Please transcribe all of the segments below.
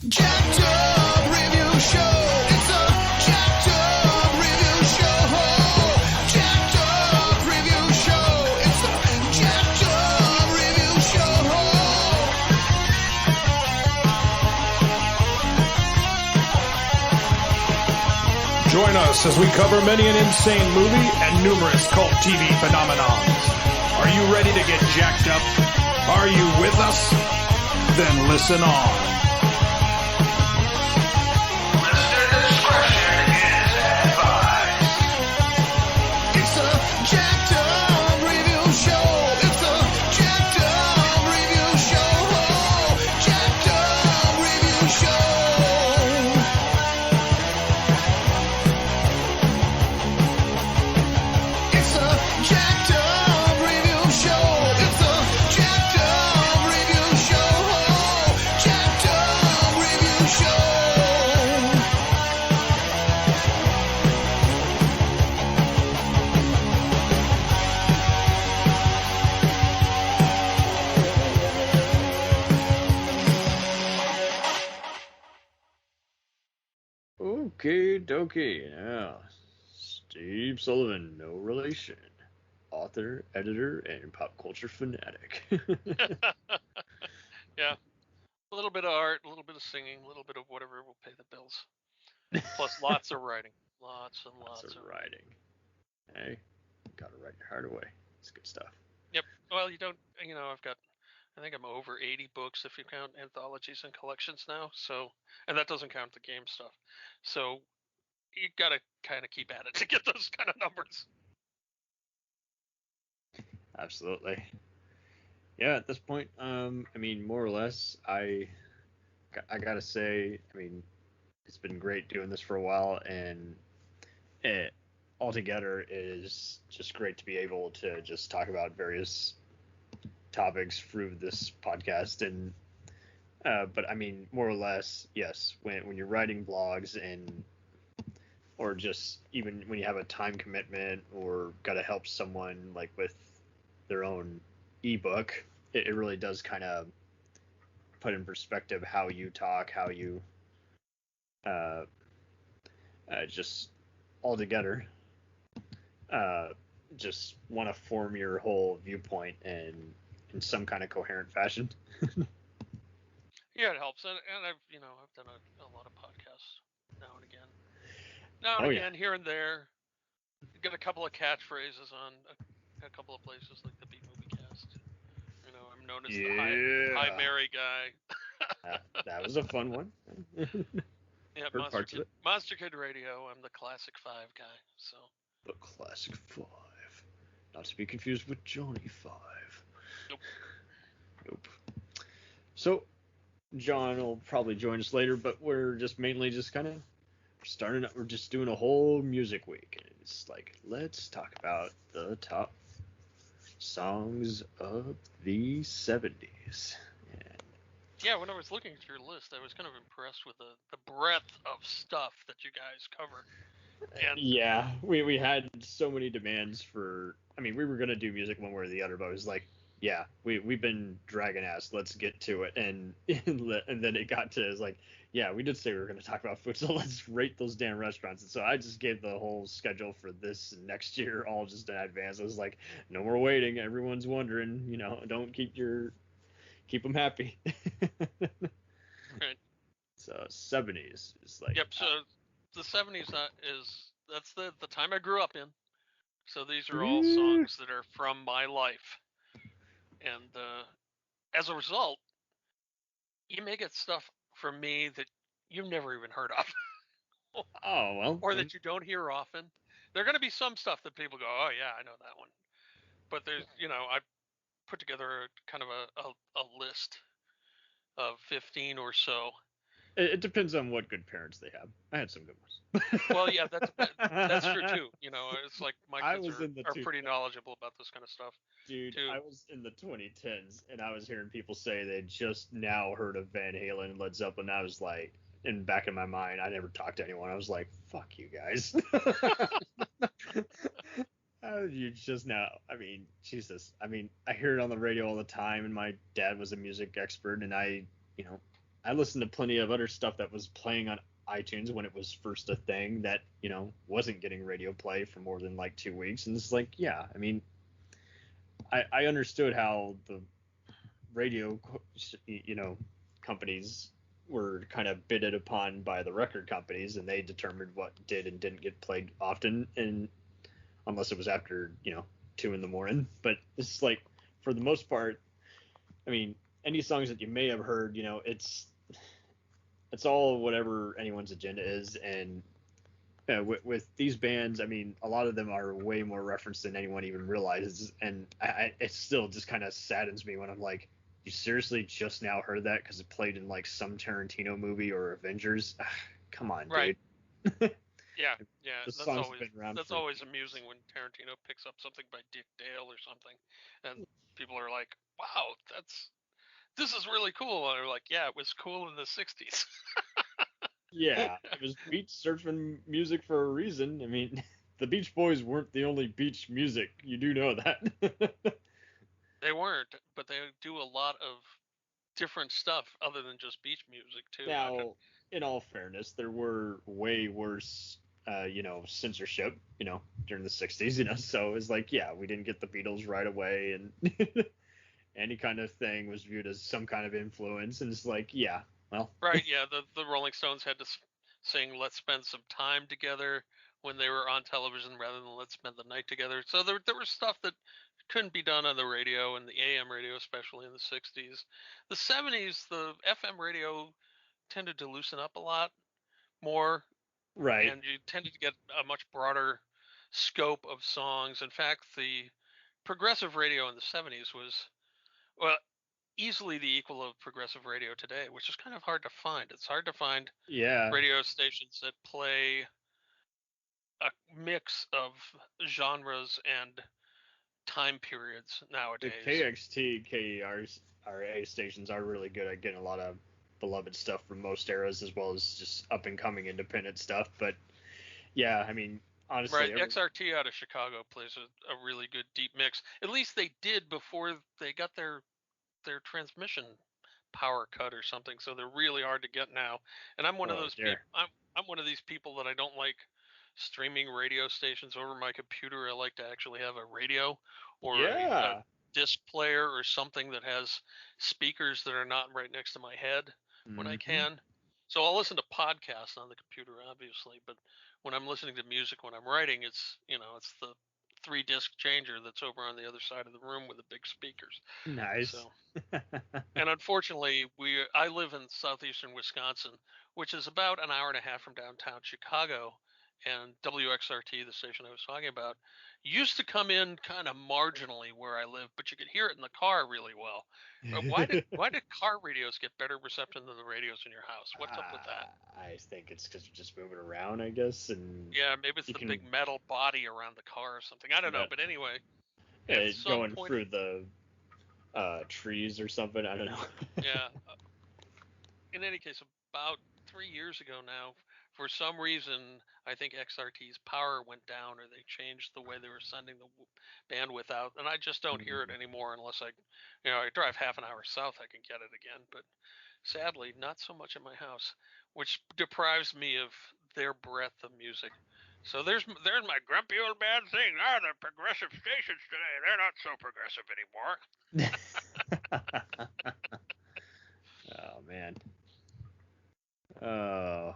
Jacked Up Review Show. It's a Jacked Up Review Show. Jacked Up Review Show. It's a Jacked Up Review Show. Join us as we cover many an insane movie and numerous cult TV phenomenons. Are you ready to get jacked up? Are you with us? Then listen on. Listener discretion is advised. It's a Jacked Up Review Show. It's a Jacked Up Review Show. Jacked Up Review Show. It's a Jacked Up Review Show. It's a Jacked Up Review Show. Jacked Up Review Show. Okay, dokie. Now, Steve Sullivan, no relation. Author, editor, and pop culture fanatic. Yeah. A little bit of art, a little bit of singing, a little bit of whatever will pay the bills. Plus lots of writing. Lots and lots Lots of of writing. Hey, gotta write your heart away. It's good stuff. Yep. Well, you don't, I think I'm over 80 books if you count anthologies and collections now. So, and that doesn't count the game stuff. So you got to kind of keep at it to get those kind of numbers. Absolutely. Yeah, at this point, I mean, more or less, I gotta say, I mean, it's been great doing this for a while, and it altogether is just great to be able to just talk about various topics through this podcast. And but I mean, more or less, yes, when you're writing blogs and or just even when you have a time commitment or got to help someone like with their own ebook, it really does kind of put in perspective how you talk, how you just altogether just want to form your whole viewpoint in some kind of coherent fashion. Yeah, it helps. And I've done a lot of podcasts now and again. Now and Oh, again, here and there. Get a couple of catchphrases on a couple of places like the B Movie Cast. I'm known as the Hi Mary guy. That was a fun one. Yeah, Heard parts of it. Monster Kid Radio. I'm the Classic 5 guy. So. The Classic 5. Not to be confused with Johnny 5. Nope. So, John will probably join us later, but we're just mainly just kind of we're just doing a whole music week. And it's like, let's talk about the top songs of the 70s. And yeah, when I was looking at your list, I was kind of impressed with the breadth of stuff that you guys cover. And yeah, we had so many demands for. I mean, we were gonna do music one way or the other, but I was like, yeah, we've been dragging ass. Let's get to it. And then it got to it's like, yeah, we did say we were gonna talk about food, so let's rate those damn restaurants. And so I just gave the whole schedule for this and next year all just in advance. I was like, no more waiting. Everyone's wondering. Don't keep them happy. right. So 70s is like. Yep. So the 70s that's the time I grew up in. So these are all songs that are from my life, and as a result, you may get stuff from me that you've never even heard of. Oh well. Or that you don't hear often. There are going to be some stuff that people go, oh yeah, I know that one. But there's, I put together kind of a list of 15 or so. It depends on what good parents they have. I had some good ones. Well, yeah, that's true too. It's like my kids are pretty knowledgeable about this kind of stuff. Dude, too. I was in the 2010s, and I was hearing people say they just now heard of Van Halen and Led Zeppelin. I was like, in back in my mind, I never talked to anyone. I was like, fuck you guys. How did you just now? I mean, Jesus. I mean, I hear it on the radio all the time, and my dad was a music expert, and I I listened to plenty of other stuff that was playing on iTunes when it was first a thing that, wasn't getting radio play for more than like 2 weeks. And it's like, yeah, I mean, I understood how the radio, companies were kind of bidded upon by the record companies, and they determined what did and didn't get played often, and unless it was after 2 a.m. But it's like, for the most part, I mean, any songs that you may have heard, it's all whatever anyone's agenda is. And with these bands, I mean, a lot of them are way more referenced than anyone even realizes, and it still just kind of saddens me when I'm like, you seriously just now heard that because it played in like some Tarantino movie or Avengers? Come on, Right. dude. Yeah. This That's song's always been around that's for- always amusing when Tarantino picks up something by Dick Dale or something, and people are like, "Wow, this is really cool." And they're like, "Yeah, it was cool in the '60s." Yeah, it was beach surfing music for a reason. I mean, the Beach Boys weren't the only beach music. You do know that. They weren't, but they do a lot of different stuff other than just beach music too. Now, in all fairness, there were way worse, censorship, during the 60s, so it's like, yeah, we didn't get the Beatles right away, and any kind of thing was viewed as some kind of influence, and it's like, yeah, well. Right, yeah, the Rolling Stones had to sing "Let's Spend Some Time Together" when they were on television rather than "Let's Spend the Night Together." So there was stuff that couldn't be done on the radio, and the AM radio, especially in the '60s. The '70s, the FM radio tended to loosen up a lot more, Right. and you tended to get a much broader scope of songs. In fact, the progressive radio in the '70s was, well, easily the equal of progressive radio today, which is kind of hard to find. It's hard to find Yeah. radio stations that play a mix of genres and time periods The nowadays. KXT, KERA stations are really good at getting a lot of beloved stuff from most eras, as well as just up and coming independent stuff. But yeah, I mean, honestly, Right, XRT out of Chicago plays a really good deep mix. At least they did before they got their transmission power cut or something. So they're really hard to get now. And I'm one of Oh, those dear. people. I'm one of these people that I don't like streaming radio stations over my computer. I like to actually have a radio or Yeah. a disc player or something that has speakers that are not right next to my head when I Mhm. can. So I'll listen to podcasts on the computer, obviously, but when I'm listening to music when I'm writing, it's the 3-disc changer that's over on the other side of the room with the big speakers. Nice. So, and unfortunately, I live in southeastern Wisconsin, which is about an hour and a half from downtown Chicago, and WXRT, the station I was talking about, used to come in kind of marginally where I live, but you could hear it in the car really well. But why did car radios get better reception than the radios in your house? What's up with that? I think it's because you're just moving around, I guess, and Yeah, maybe it's you the can- big metal body around the car or something. I don't know, Yeah. but anyway, at yeah, some going point, through the trees or something. I don't know. yeah. In any case, about 3 years ago now, for some reason, I think XRT's power went down, or they changed the way they were sending the bandwidth out, and I just don't hear it anymore unless I drive half an hour south, I can get it again. But sadly, not so much at my house, which deprives me of their breadth of music. So there's my grumpy old man saying, the progressive stations today, they're not so progressive anymore. Oh man. Oh.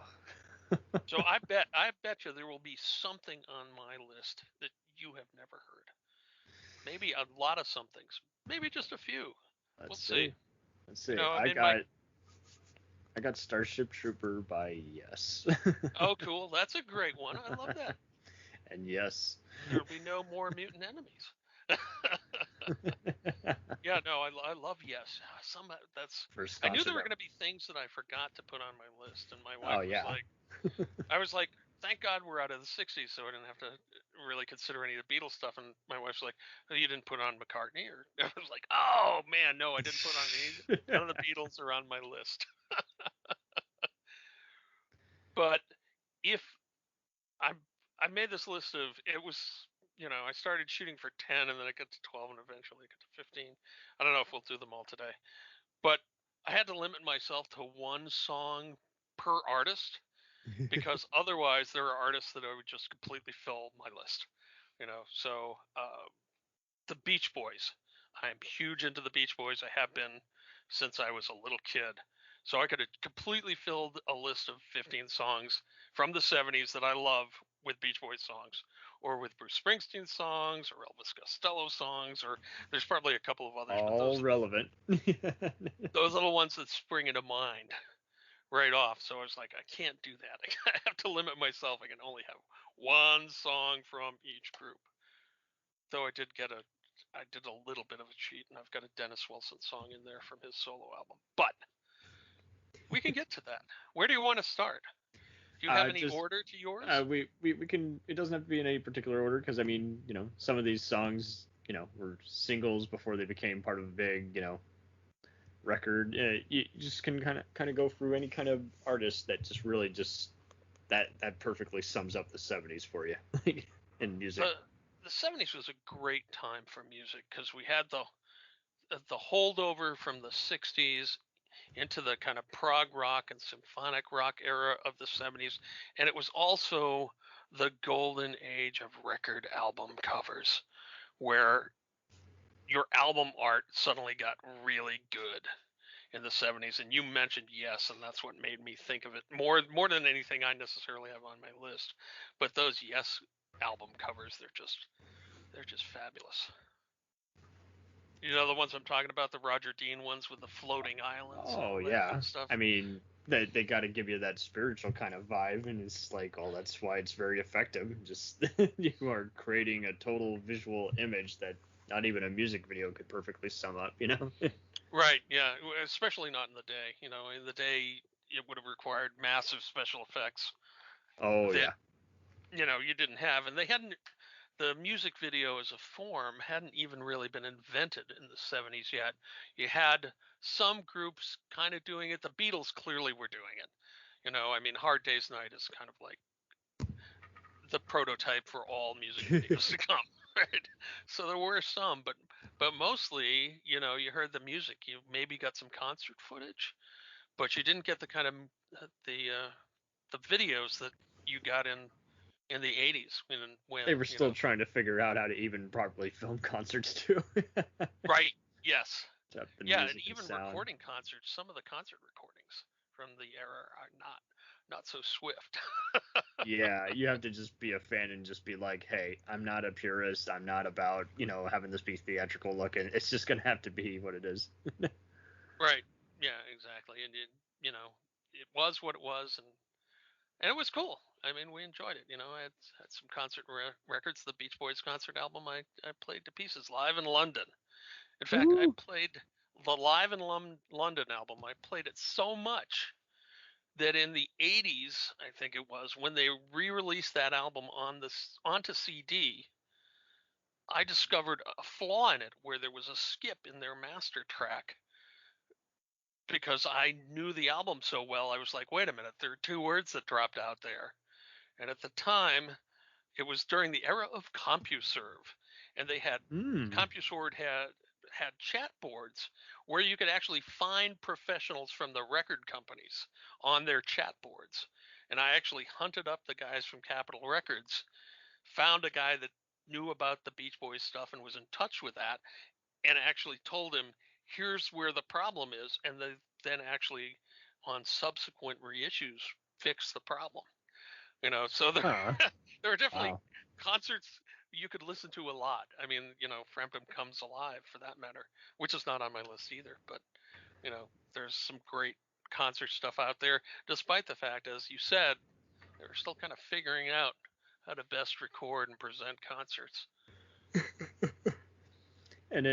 So I bet you there will be something on my list that you have never heard. Maybe a lot of somethings. Maybe just a few. We'll see. Let's see. No, I I mean, got Starship Trooper by Yes. Oh, cool. That's a great one. I love that. And yes. There'll be no more mutant enemies. Yeah, no, I love Yes. First I knew concert there were ever. going to be things that I forgot to put on my list, and my Oh, wife yeah. was like, I was like, thank God we're out of the '60s, so I didn't have to really consider any of the Beatles stuff. And my wife's like, oh, you didn't put on McCartney, or I was like, oh man, no, I didn't put on any. None of the Beatles are on my list. But if I made this list of, it was, I started shooting for 10, and then I got to 12, and eventually I got to 15. I don't know if we'll do them all today, but I had to limit myself to one song per artist, because otherwise there are artists that I would just completely fill my list. So the Beach Boys. I'm huge into the Beach Boys. I have been since I was a little kid. So I could have completely filled a list of 15 songs from the 70s that I love with Beach Boys songs, or with Bruce Springsteen songs, or Elvis Costello songs, or there's probably a couple of others. All but those, relevant. those are the ones that spring into mind right off. So I was like, I can't do that. I have to limit myself. I can only have one song from each group. Though I did a little bit of a cheat, and I've got a Dennis Wilson song in there from his solo album. But we can get to that. Where do you want to start? Do you have any order to yours? We can. It doesn't have to be in any particular order, because I mean, some of these songs, were singles before they became part of a big, record. You just can kind of go through any kind of artist that just really that perfectly sums up the 70s for you in music. The 70s was a great time for music, because we had the holdover from the 60s into the kind of prog rock and symphonic rock era of the 70s, and it was also the golden age of record album covers, where your album art suddenly got really good in the 70s. And you mentioned Yes, and that's what made me think of it more than anything I necessarily have on my list. But those Yes album covers, they're just fabulous. The ones I'm talking about, the Roger Dean ones with the floating islands. Oh yeah, stuff. I mean, they got to give you that spiritual kind of vibe, and it's like, that's why it's very effective. Just you are creating a total visual image that not even a music video could perfectly sum up. Right. Yeah. Especially not in the day. In the day it would have required massive special effects. Oh that, yeah. You didn't have, and they hadn't. The music video as a form hadn't even really been invented in the 70s yet. You had some groups kind of doing it. The Beatles clearly were doing it. I mean, Hard Day's Night is kind of like the prototype for all music videos to come, right? So there were some, but mostly, you heard the music. You maybe got some concert footage, but you didn't get the kind of the videos that you got in the 80s when they were still trying to figure out how to even properly film concerts too. Right. Yes. Yeah, and even sound. Recording concerts. Some of the concert recordings from the era are not so swift. Yeah, you have to just be a fan and just be like, hey, I'm not a purist. I'm not about having this be theatrical looking. It's just gonna have to be what it is. Right. Yeah. Exactly. And it was what it was, and it was cool. I mean, we enjoyed it. I had some concert records. The Beach Boys concert album I played to pieces live in London. In fact, I played the Live in London album. I played it so much that in the 80s, I think it was, when they re-released that album onto CD, I discovered a flaw in it where there was a skip in their master track. Because I knew the album so well, I was like, wait a minute, there are 2 words that dropped out there. And at the time, it was during the era of CompuServe, and they had CompuServe had chat boards where you could actually find professionals from the record companies on their chat boards. And I actually hunted up the guys from Capitol Records, found a guy that knew about the Beach Boys stuff and was in touch with that, and actually told him, here's where the problem is, and they then actually on subsequent reissues fixed the problem. So there are definitely concerts you could listen to a lot. I mean, Frampton Comes Alive, for that matter, which is not on my list either. But there's some great concert stuff out there, despite the fact, as you said, they're still kind of figuring out how to best record and present concerts. And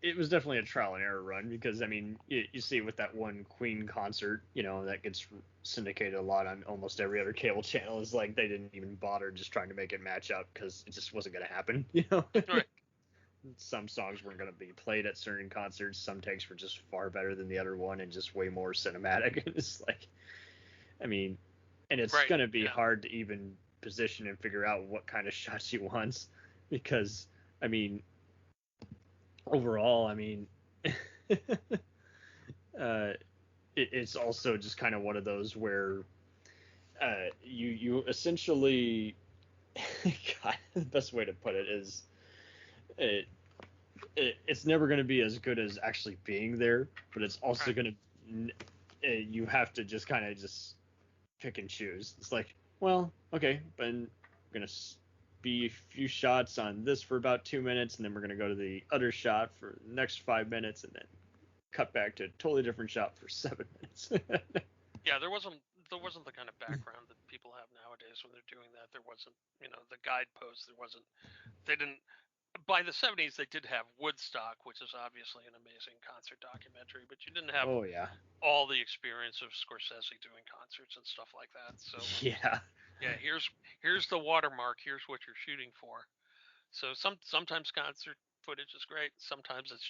it was definitely a trial and error run, because I mean, you see with that one Queen concert, that gets syndicated a lot on almost every other cable channel, is like they didn't even bother just trying to make it match up, because it just wasn't going to happen. Right. Some songs weren't going to be played at certain concerts. Some takes were just far better than the other one and just way more cinematic. And it's like, I mean, and it's going to be hard to even position and figure out what kind of shots he wants, because I mean, overall, I mean, it's also just kind of one of those where you essentially, God, the best way to put it is it's never going to be as good as actually being there, but it's also going to, you have to just kind of just pick and choose. It's like, well, okay, but I'm going to be a few shots on this for about 2 minutes, and then we're going to go to the other shot for the next 5 minutes, and then cut back to a totally different shot for 7 minutes. Yeah, there wasn't the kind of background that people have nowadays when they're doing that. There wasn't, the guideposts. They didn't. By the 70s, they did have Woodstock, which is obviously an amazing concert documentary, but you didn't have Oh yeah. all the experience of Scorsese doing concerts and stuff like that. So Yeah. here's the watermark. Here's what you're shooting for. So sometimes concert footage is great. Sometimes it's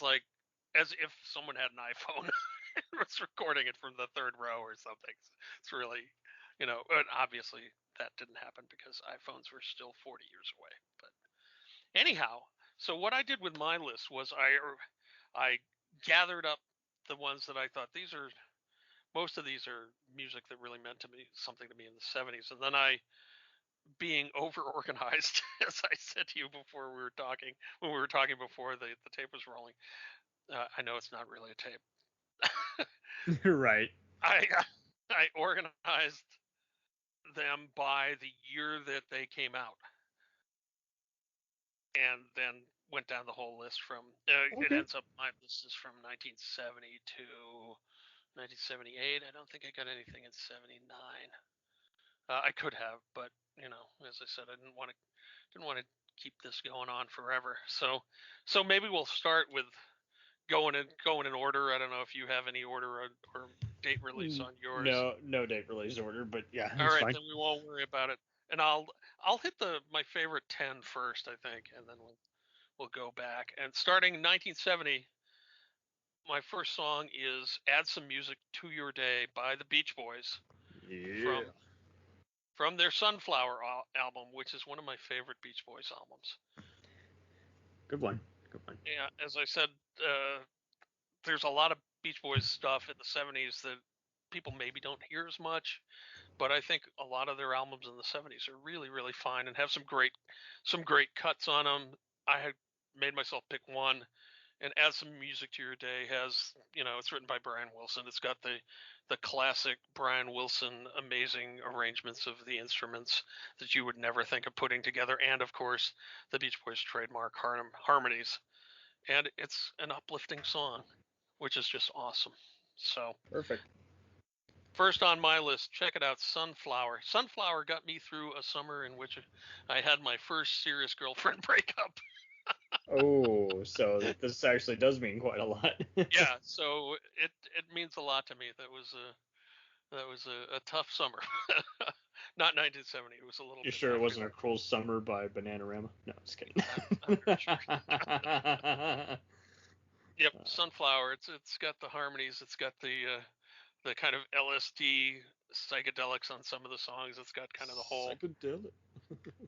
like as if someone had an iPhone and was recording it from the third row or something. It's really, and obviously that didn't happen because iPhones were still 40 years away. But anyhow, so what I did with my list was I gathered up the ones that I thought most of these are music that really meant something to me in the 70s, and then being over organized, as I said to you before when we were talking before the tape was rolling. I know it's not really a tape. Right. I organized them by the year that they came out, and then went down the whole list from. It ends up my list is from 1970 to 1978. I don't think I got anything in 79. I could have, but as I said, I didn't want to keep this going on forever. So maybe we'll start with going in order. I don't know if you have any order or date release on yours. No date release order, but yeah. All right, fine. then we won't worry about it. And I'll hit my favorite 10 first, I think, and then we'll go back. And starting in 1970, my first song is "Add Some Music to Your Day" by the Beach Boys. Yeah. From their Sunflower album, which is one of my favorite Beach Boys albums. Good one. Yeah, as I said, there's a lot of Beach Boys stuff in the 70s that people maybe don't hear as much, but I think a lot of their albums in the 70s are really, really fine and have some great cuts on them. I had made myself pick one, and "Add Some Music to Your Day" has, it's written by Brian Wilson. It's got the classic Brian Wilson amazing arrangements of the instruments that you would never think of putting together, and of course the Beach Boys trademark harmonies. And it's an uplifting song, which is just awesome. So Perfect. first on my list, check it out, Sunflower. Sunflower got me through a summer in which I had my first serious girlfriend breakup. Oh, so this actually does mean quite a lot. Yeah, so it means a lot to me. That was a tough summer. Not 1970. It was a little. You bit sure it after wasn't that. A Cruel Summer by Bananarama? No, just kidding. I'm pretty sure. Yep, Sunflower. It's got the harmonies. It's got the kind of LSD psychedelics on some of the songs. It's got kind of Psychedelic.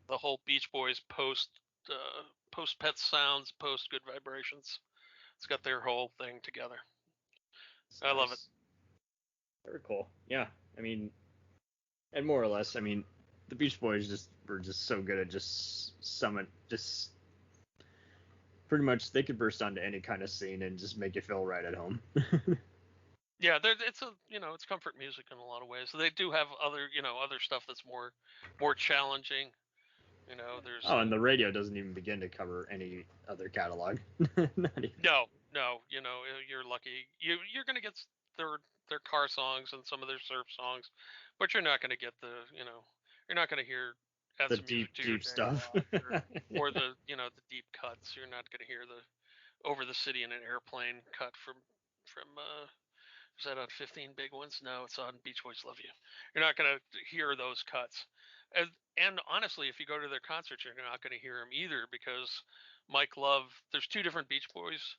the whole Beach Boys post Pet Sounds, post Good Vibrations. It's got their whole thing together. I love it. Very cool. Yeah, I mean, and more or less, I mean, the Beach Boys were just so good at just pretty much they could burst onto any kind of scene and just make you feel right at home. Yeah, it's comfort music in a lot of ways. So they do have other stuff that's more challenging. There's and the radio doesn't even begin to cover any other catalog. Not even. No, you're lucky. You're gonna get their car songs and some of their surf songs, but you're not gonna get you're not gonna hear The deep stuff. or the the deep cuts. You're not gonna hear the "Over the City in an Airplane" cut from is that on 15 Big Ones? No, it's on Beach Boys Love You. You're not gonna hear those cuts. And honestly, if you go to their concerts, you're not going to hear them either, because Mike Love, there's two different Beach Boys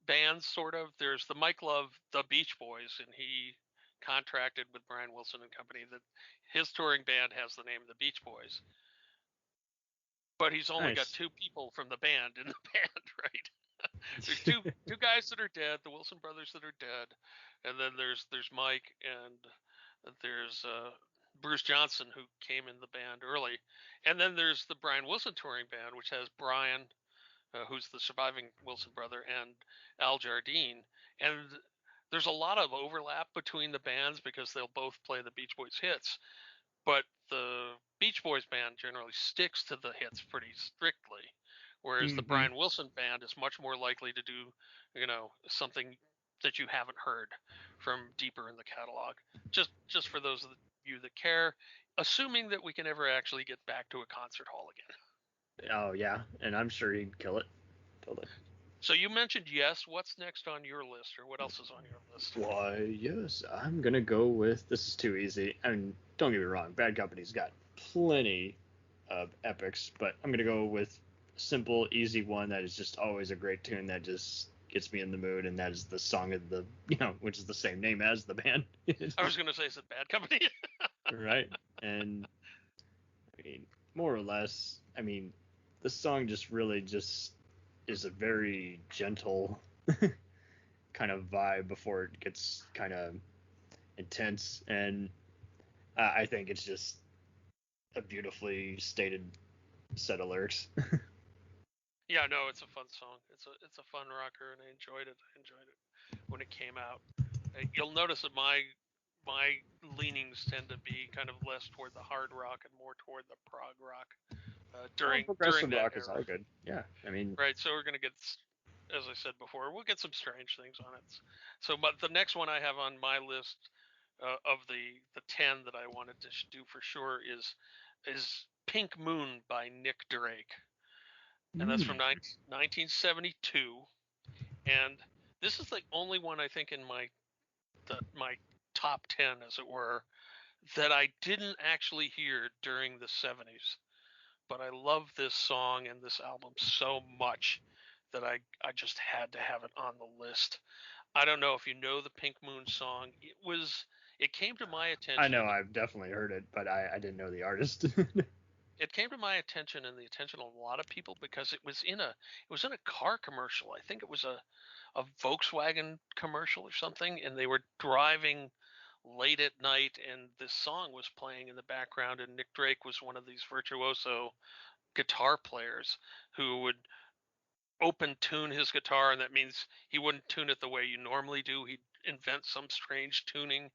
bands, sort of. There's the Mike Love, the Beach Boys, and he contracted with Brian Wilson and company that his touring band has the name the Beach Boys. But he's only got two people from the band in the band, right? There's two guys that are dead, the Wilson brothers that are dead, and then there's Mike and there's Bruce Johnson, who came in the band early, and then there's the Brian Wilson touring band, which has Brian, who's the surviving Wilson brother, and Al Jardine, and there's a lot of overlap between the bands because they'll both play the Beach Boys hits, but the Beach Boys band generally sticks to the hits pretty strictly, whereas the Brian Wilson band is much more likely to do, something that you haven't heard from deeper in the catalog. Just for those of you that care, assuming that we can ever actually get back to a concert hall again. Oh yeah, and I'm sure he'd kill it. Totally. So you mentioned Yes. What's next on your list, or what else is on your list? Why, yes, I'm gonna go with, this is too easy. I mean, don't get me wrong, Bad Company's got plenty of epics, but I'm gonna go with a simple, easy one that is just always a great tune that just gets me in the mood, and that is the song of the, which is the same name as the band. I was gonna say, is it Bad Company? Right. And I mean, more or less, I mean, the song just really just is a very gentle kind of vibe before it gets kind of intense, and I think it's just a beautifully stated set of lyrics. Yeah, no, it's a fun song. It's a fun rocker, and I enjoyed it. When it came out. You'll notice that my leanings tend to be kind of less toward the hard rock and more toward the prog rock. During progressive that rock era. is all good. Yeah, I mean, right. So we're gonna get, as I said before, we'll get some strange things on it. So, but the next one I have on my list of the 10 that I wanted to do for sure is Pink Moon by Nick Drake, and that's from 1972. And this is the only one I think in my top 10, as it were, that I didn't actually hear during the 70s. But I love this song and this album so much that I just had to have it on the list. I don't know if you know the Pink Moon song. It came to my attention. I know I've definitely heard it, but I didn't know the artist. It came to my attention and the attention of a lot of people because it was in a car commercial. I think it was a Volkswagen commercial or something, and they were driving late at night, and this song was playing in the background, and Nick Drake was one of these virtuoso guitar players who would open tune his guitar, and that means he wouldn't tune it the way you normally do. He'd invent some strange tuning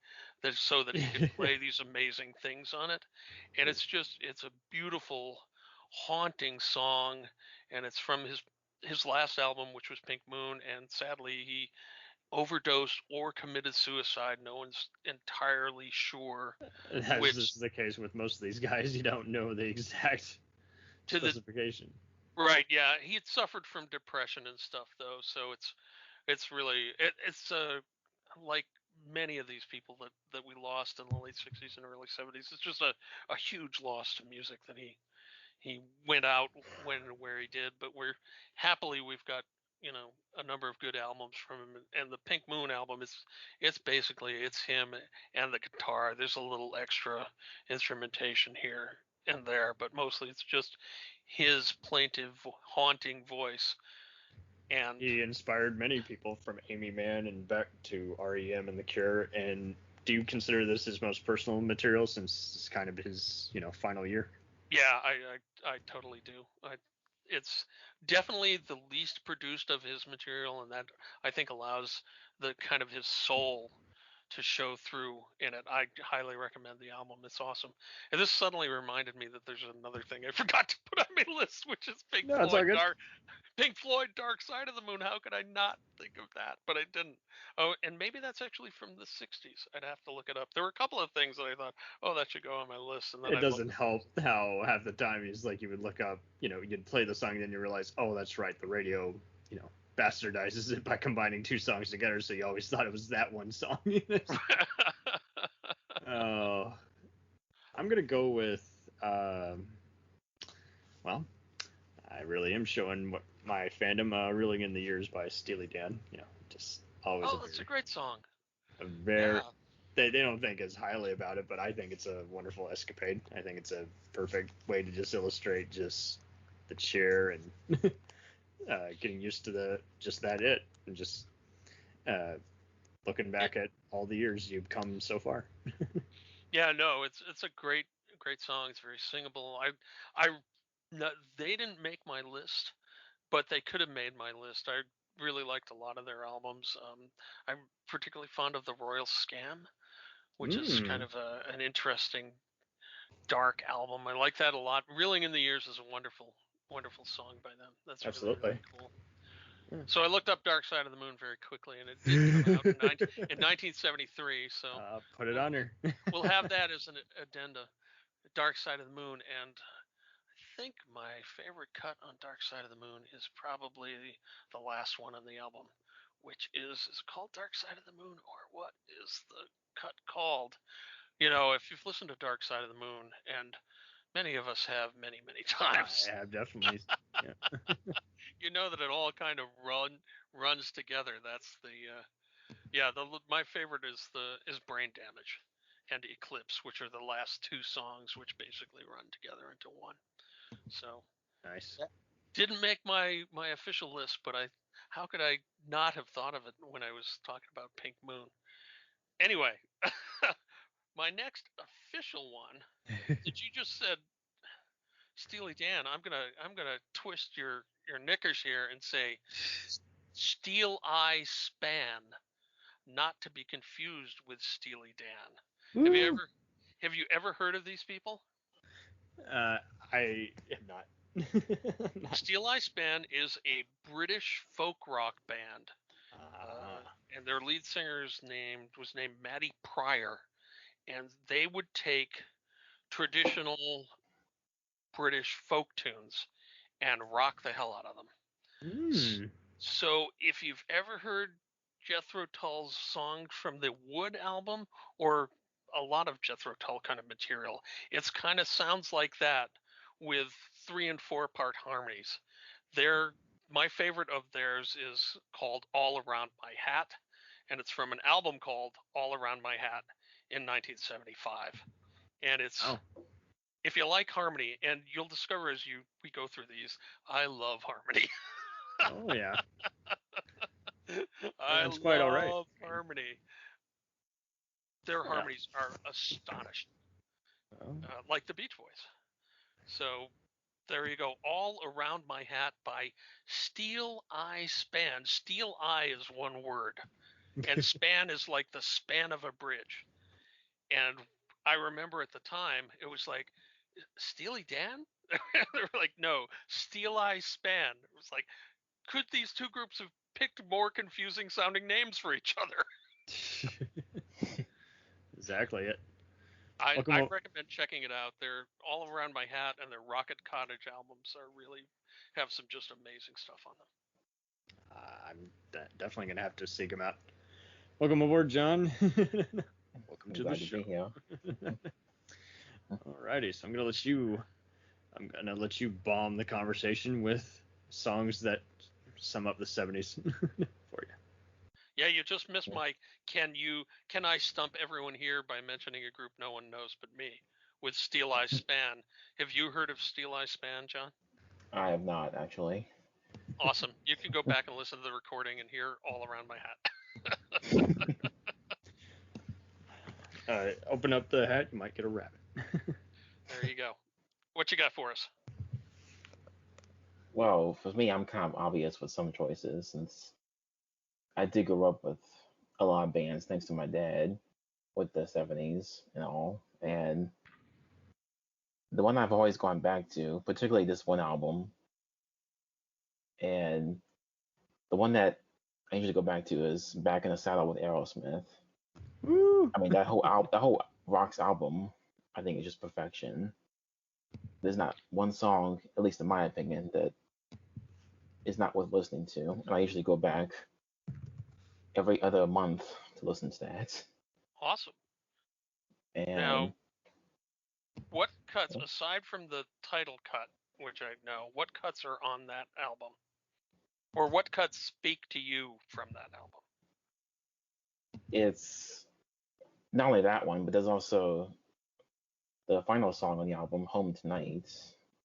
so that he could play these amazing things on it. And it's a beautiful, haunting song, and it's from his last album, which was Pink Moon, and sadly he overdosed or committed suicide. No one's entirely sure. This is the case with most of these guys. You don't know the exact specification. Right, yeah. He had suffered from depression and stuff, though, so it's really like many of these people that we lost in the late 60s and early 70s. It's just a huge loss to music that he went out when and where he did. But we've got a number of good albums from him, and the Pink Moon album it's him and the guitar. There's a little extra instrumentation here and there, but mostly it's just his plaintive, haunting voice. And he inspired many people, from Amy Mann and Beck to REM and The Cure. And do you consider this his most personal material, since it's kind of his final year? Yeah, I totally do. It's definitely the least produced of his material, and that I think allows the kind of his soul to show through in it. I highly recommend the album. It's awesome. And this suddenly reminded me that there's another thing I forgot to put on my list, which is Pink Floyd, Dark Side of the Moon. How could I not think of that? But I didn't. Oh, and maybe that's actually from the 60s. I'd have to look it up. There were a couple of things that I thought, that should go on my list. And then it doesn't help how half the time is like you would look up, you'd play the song and then you realize, oh, that's right, the radio, bastardizes it by combining two songs together, so you always thought it was that one song. I'm gonna go with I really am showing what my fandom, Reeling in the Years by Steely Dan. Just always that's a great song. They don't think as highly about it, but I think it's a wonderful escapade. I think it's a perfect way to just illustrate just the cheer and getting used to the just that and just looking back at all the years you've come so far. Yeah, no, it's a great song. It's very singable. They didn't make my list, but they could have made my list. I really liked a lot of their albums. I'm particularly fond of the Royal Scam, which is kind of an interesting dark album. I like that a lot. Reeling in the Years is a wonderful song by them. That's Absolutely. really cool. Yeah. So I looked up Dark Side of the Moon very quickly, and it did come out in 1973. So put it on her. We'll have that as an addenda, Dark Side of the Moon. And I think my favorite cut on Dark Side of the Moon is probably the last one on the album, which is called Dark Side of the Moon, or what is the cut called? You know, if you've listened to Dark Side of the Moon, and many of us have many times. I have definitely. Yeah. You know that it all kind of runs together. That's my favorite is Brain Damage and Eclipse, which are the last two songs, which basically run together into one. So nice. Didn't make my official list, but how could I not have thought of it when I was talking about Pink Moon? Anyway, my next official one that you just said, Steely Dan. I'm gonna twist your knickers here and say Steel Eye Span, not to be confused with Steely Dan. Ooh. Have you ever heard of these people? I have not. Steel Eye Span is a British folk rock band, and their lead singer was named Matty Pryor, and they would take traditional British folk tunes and rock the hell out of them. So if you've ever heard Jethro Tull's songs from the Wood album, or a lot of Jethro Tull kind of material, it's kind of sounds like that with 3 and 4 part harmonies. My favorite of theirs is called All Around My Hat, and it's from an album called All Around My Hat in 1975. And it's if you like harmony, and you'll discover as we go through these, I love harmony. Oh yeah. That's quite all right. Harmony. Their harmonies are astonishing, like the Beach Boys. So there you go. All Around My Hat by Steel Eye Span. Steel Eye is one word, and span is like the span of a bridge. And I remember at the time it was like, Steely Dan? They were like, no, Steel Eye Span. It was like, could these two groups have picked more confusing sounding names for each other? Exactly it. I recommend checking it out. They're All Around My Hat and their Rocket Cottage albums have some just amazing stuff on them. I'm definitely going to have to seek them out. Welcome aboard, John. Welcome to the show. Alrighty, so I'm gonna let you bomb the conversation with songs that sum up the 70s for you. Yeah, you just missed my can I stump everyone here by mentioning a group no one knows but me with Steel Eye Span. Have you heard of Steel Eye Span, John? I have not, actually. Awesome. You can go back and listen to the recording and hear All Around My Hat. Open up the hat, you might get a rabbit. There you go. What you got for us? Well, for me, I'm kind of obvious with some choices, since I did grow up with a lot of bands thanks to my dad with the 70s and all. And the one I've always gone back to, particularly this one album, and the one that I usually go back to is Back in the Saddle with Aerosmith. Woo! I mean, that whole Rocks album, I think, is just perfection. There's not one song, at least in my opinion, that is not worth listening to. And I usually go back every other month to listen to that. Awesome. And now, what cuts, aside from the title cut, which I know, what cuts are on that album? Or what cuts speak to you from that album? It's not only that one, but there's also the final song on the album, Home Tonight,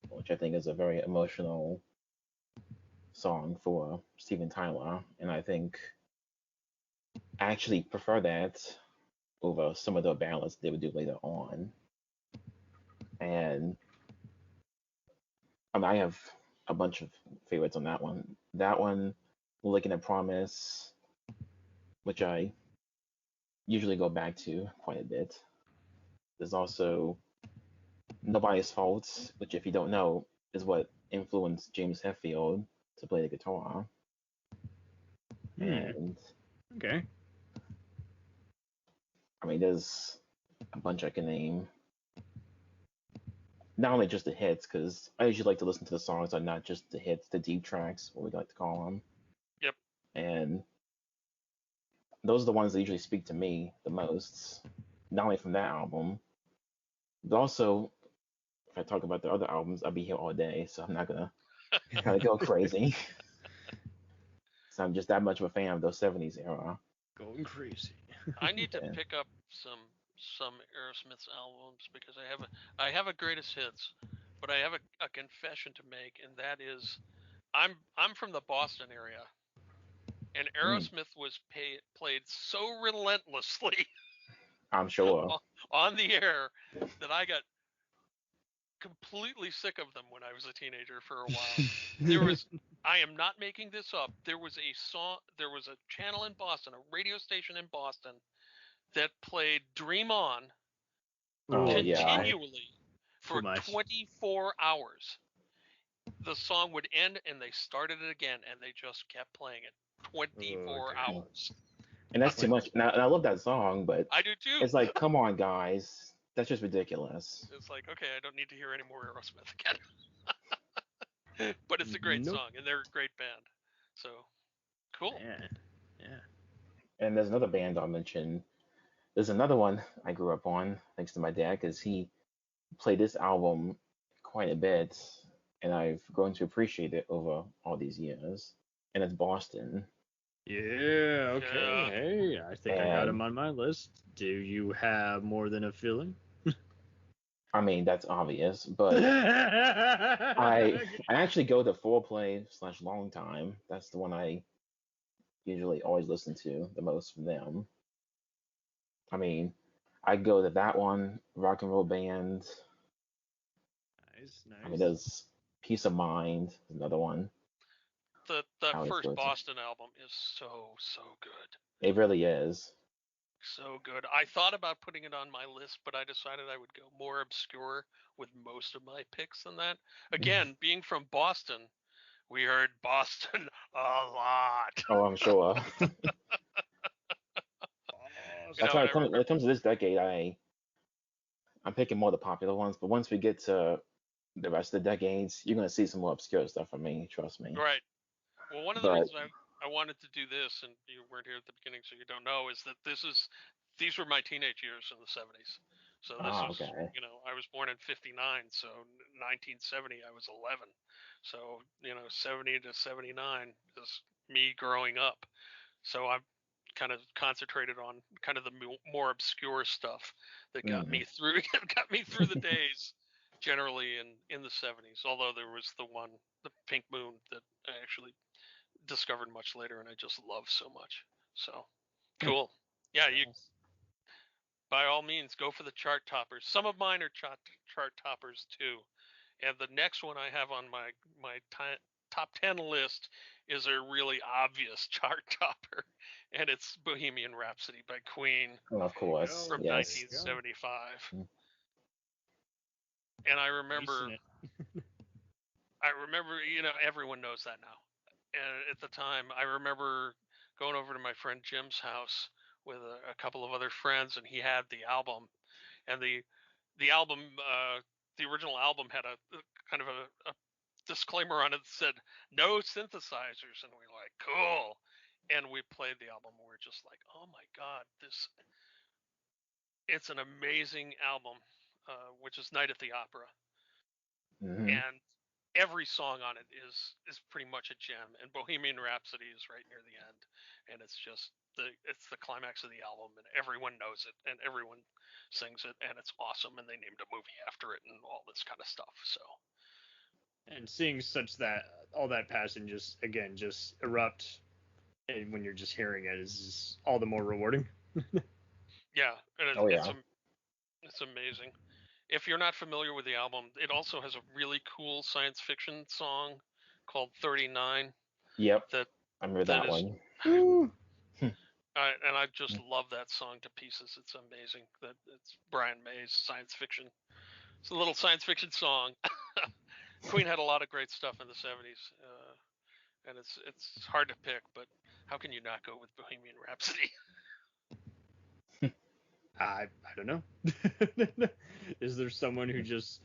which I think is a very emotional song for Steven Tyler, and I think I actually prefer that over some of the ballads they would do later on. And I mean, I have a bunch of favorites on that one. That one, Looking at Promise, which I usually go back to quite a bit. There's also Nobody's Fault, which, if you don't know, is what influenced James Hetfield to play the guitar. And Okay. I mean, there's a bunch I can name. Not only just the hits, because I usually like to listen to the songs that are not just the hits, the deep tracks, what we like to call them. Yep. And those are the ones that usually speak to me the most. Not only from that album, but also if I talk about the other albums, I'll be here all day, so I'm not gonna kind of go crazy. So I'm just that much of a fan of those 70s era. Going crazy. I need to Yeah. pick up some Aerosmith's albums because I have a greatest hits, but I have a confession to make, and that is I'm from the Boston area, and Aerosmith was played so relentlessly I'm sure. on the air that I got completely sick of them when I was a teenager for a while. There was, I am not making this up, there was a channel in Boston, a radio station in Boston that played Dream On Oh, yeah. continually for Too much. 24 hours. The song would end and they started it again and they just kept playing it 24 damn. hours. And that's too much. And I love that song, but I do too. it's like, come on, guys. That's just ridiculous. It's like, okay, I don't need to hear any more Aerosmith again. But it's a great Nope. song and they're a great band. So cool. Yeah. And there's another band I'll mention. There's another one I grew up on, thanks to my dad, because he played this album quite a bit, and I've grown to appreciate it over all these years. And it's Boston. Yeah, okay. Yeah. Hey, I think I got And- him on my list. Do you have More Than a Feeling? I mean, that's obvious, but I actually go to Foreplay/Long Time. That's the one I usually always listen to the most from them. I mean, I go to that one, Rock and Roll Band. Nice. I mean, there's Peace of Mind, another one. The I always first go to- Boston album is so good. It really is. So good. I thought about putting it on my list, but I decided I would go more obscure with most of my picks than that. Again, being from Boston, we heard Boston a lot. Oh, I'm sure. That's why I when it comes to this decade, I'm picking more of the popular ones. But once we get to the rest of the decades, you're gonna see some more obscure stuff from me. Trust me. Right. Well, one of the But- reasons I wanted to do this, and you weren't here at the beginning, so you don't know, is that these were my teenage years in the 70s. So this Oh, was, okay. I was born in 59, so 1970 I was 11. So, 70 to 79 is me growing up. So I've kind of concentrated on kind of the more obscure stuff that got me through the days generally in the 70s. Although there was the Pink Moon that I actually discovered much later and I just love so much. So cool. Yeah, you by all means go for the chart toppers. Some of mine are chart toppers too. And the next one I have on my top 10 list is a really obvious chart topper, and it's Bohemian Rhapsody by Queen Oh, of course. from Yes. 1975. Mm. And I remember, Racing it. everyone knows that now. And at the time, I remember going over to my friend Jim's house with a couple of other friends, and he had the album, and the album, the original album had a kind of a disclaimer on it that said no synthesizers, and we were like, cool. And we played the album, and we're just like, oh my god, it's an amazing album, which is Night at the Opera. Mhm. And every song on it is pretty much a gem, and Bohemian Rhapsody is right near the end, and it's just it's the climax of the album, and everyone knows it and everyone sings it, and it's awesome, and they named a movie after it and all this kind of stuff. So And seeing all that passion just erupt, and when you're just hearing it is just all the more rewarding. Yeah, and Oh yeah. it's amazing. If you're not familiar with the album, it also has a really cool science fiction song called 39 Yep. that I remember that that is one. and I just love that song to pieces. It's amazing. That it's Brian May's science fiction. It's a little science fiction song. Queen had a lot of great stuff in the 70s, and it's hard to pick, but how can you not go with Bohemian Rhapsody? I don't know. Is there someone who just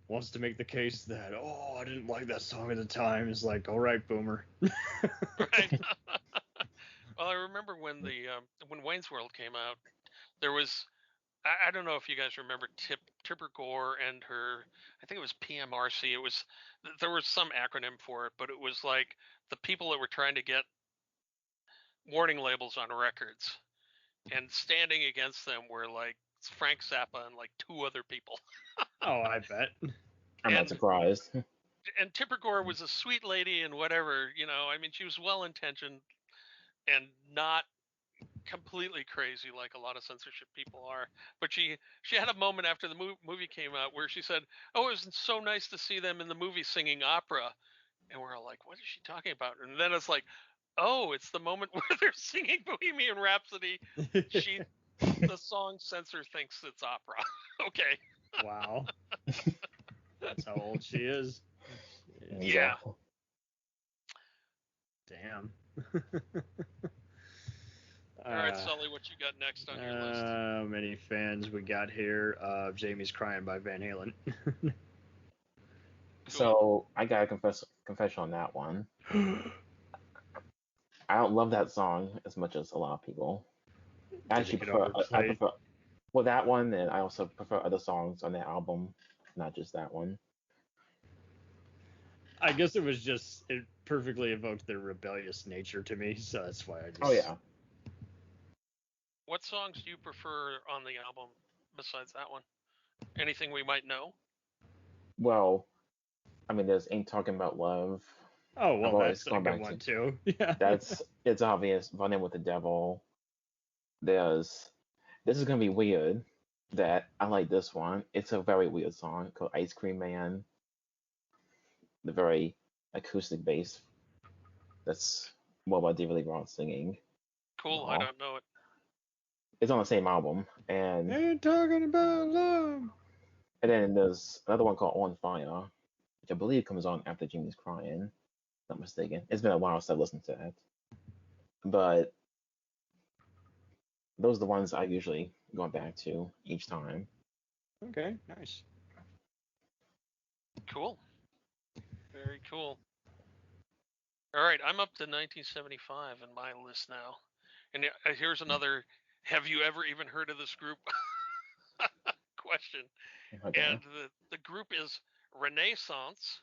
wants to make the case that I didn't like that song at the time? Is like, all right, boomer. Right. Well, I remember when when Wayne's World came out, there was I don't know if you guys remember Tipper Gore and her, I think it was PMRC. There was some acronym for it, but it was like the people that were trying to get warning labels on records, and standing against them were like Frank Zappa and like two other people. Oh, I bet. I'm not And- surprised. And Tipper Gore was a sweet lady and whatever, I mean, she was well intentioned and not completely crazy like a lot of censorship people are, but she had a moment after the movie came out where she said, "Oh, it was so nice to see them in the movie singing opera," and we're all like, "What is she talking about?" And then it's like, "Oh, it's the moment where they're singing Bohemian Rhapsody." The song censor thinks it's opera. Okay. Wow. That's how old she is. Yeah. Damn. All right, Sully, what you got next on your list? How many fans we got here of Jamie's Crying by Van Halen? So I gotta confession on that one. I don't love that song as much as a lot of people. I actually get prefer overplayed? well, that one, and I also prefer other songs on that album, not just that one. I guess it perfectly evoked their rebellious nature to me, so that's why I just. Oh yeah. What songs do you prefer on the album besides that one? Anything we might know? Well, I mean, there's Ain't Talking About Love. Oh I've well, always that's a gone good back one to- too. Yeah. It's obvious. Running with the Devil. This is gonna be weird. That I like this one. It's a very weird song called Ice Cream Man. The very acoustic bass. That's more about David Lee Roth singing. Cool, I Aw. don't know it. It's on the same album, and Ain't talking about love. then there's another one called On Fire, which I believe comes on after Jimmy's Crying. Not mistaken. It's been a while since I listened to that, but those are the ones I usually go back to each time. Okay, nice. Cool. Very cool. All right, I'm up to 1975 in my list now. And here's another, have you ever even heard of this group? Question. Okay. And the group is Renaissance,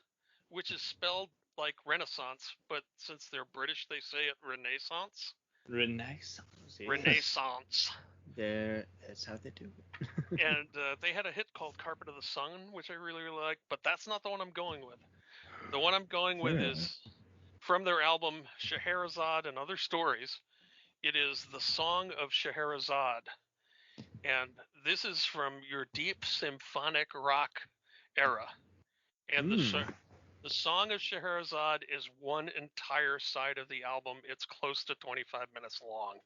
which is spelled like Renaissance, but since they're British, they say it Renaissance. Renaissance. Yeah. Renaissance. That's how they do it. And they had a hit called Carpet of the Sun, which I really, really like, but that's not the one I'm going with. The one I'm going with is from their album Shahirazad and Other Stories. It is the Song of Shahirazad. And this is from your deep symphonic rock era. And the Song of Shahirazad is one entire side of the album. It's close to 25 minutes long.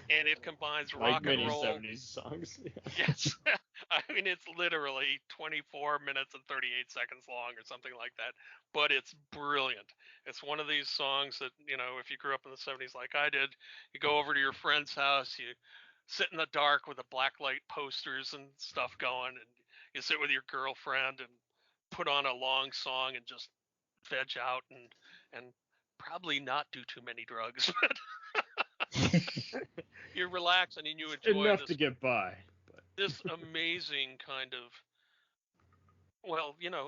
And it combines like rock many and roll. 70s songs. Yes. I mean, it's literally 24 minutes and 38 seconds long or something like that. But it's brilliant. It's one of these songs that, if you grew up in the 70s like I did, you go over to your friend's house, you sit in the dark with the blacklight posters and stuff going, and you sit with your girlfriend and put on a long song and just veg out and probably not do too many drugs. You relax and you enjoy Enough this, to get by. But. this amazing kind of,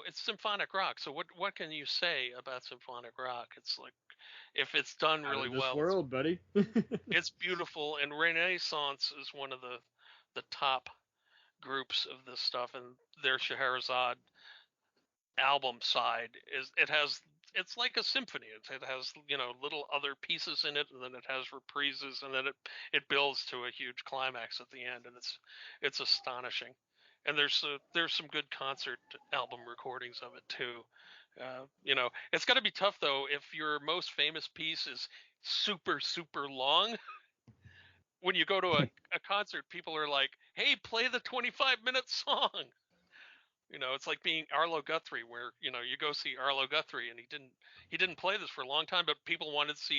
it's symphonic rock. So what can you say about symphonic rock? It's like, if it's done Out really of this well, world, buddy. it's beautiful. And Renaissance is one of the top groups of this stuff, and their Shahirazad album side it's like a symphony. It has little other pieces in it, and then it has reprises, and then it builds to a huge climax at the end, and it's astonishing. And there's some good concert album recordings of it too. It's got to be tough though if your most famous piece is super super long. When you go to a concert, people are like, "Hey, play the 25-minute song." It's like being Arlo Guthrie, where you go see Arlo Guthrie, and he didn't play this for a long time, but people wanted to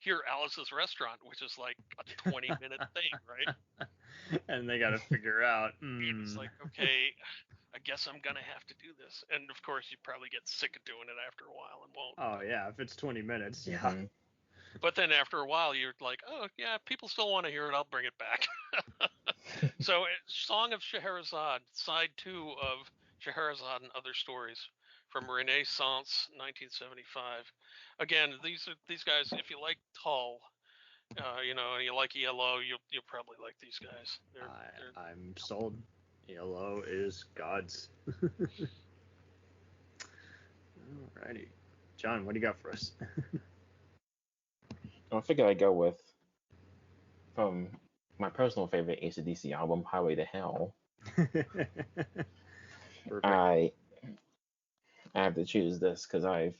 hear Alice's Restaurant, which is like a 20-minute thing, right? And they got to figure out. It's like, okay, I guess I'm gonna have to do this, and of course you probably get sick of doing it after a while and won't. Oh yeah, if it's 20 minutes, yeah. Mhm. But then after a while, you're like, oh yeah, people still want to hear it. I'll bring it back. So, Song of Shahirazad, side 2 of Shahirazad and Other Stories from Renaissance, 1975. Again, these guys. If you like Tull, and you like ELO, you'll probably like these guys. I'm sold. ELO is God's. Alrighty, John, what do you got for us? I figured I'd go with, from my personal favorite AC/DC album, Highway to Hell. Perfect. I have to choose this because I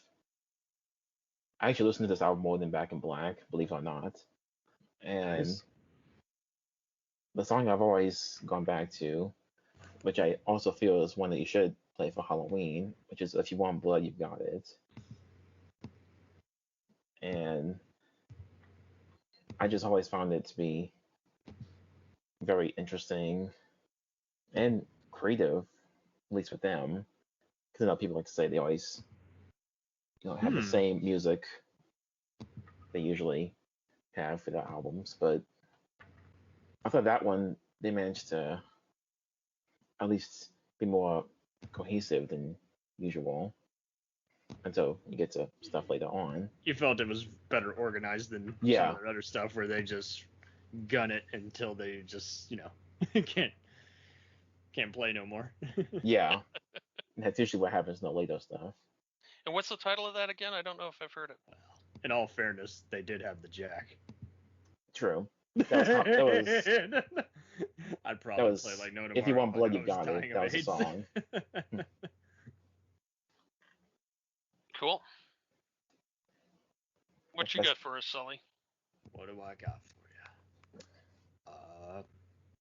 actually listened to this album more than Back in Black, believe it or not. And Nice. the song I've always gone back to, which I also feel is one that you should play for Halloween, which is If You Want Blood, You've Got It. And I just always found it to be very interesting and creative, at least with them. Because people like to say they always have the same music they usually have for their albums, but I thought that one they managed to at least be more cohesive than usual until you get to stuff later on. You felt it was better organized than some Yeah. of their other stuff where they just gun it until they just can't play no more. Yeah. And that's usually what happens in the later stuff. And what's the title of that again? I don't know if I've heard it. In all fairness, they did have the jack. True. That was I'd probably was play like No Tomorrow. If You Want like Blood, I You've Got dying It. of That was the AIDS. song. Cool. What you That's- got for us, Sully? What do I got for you?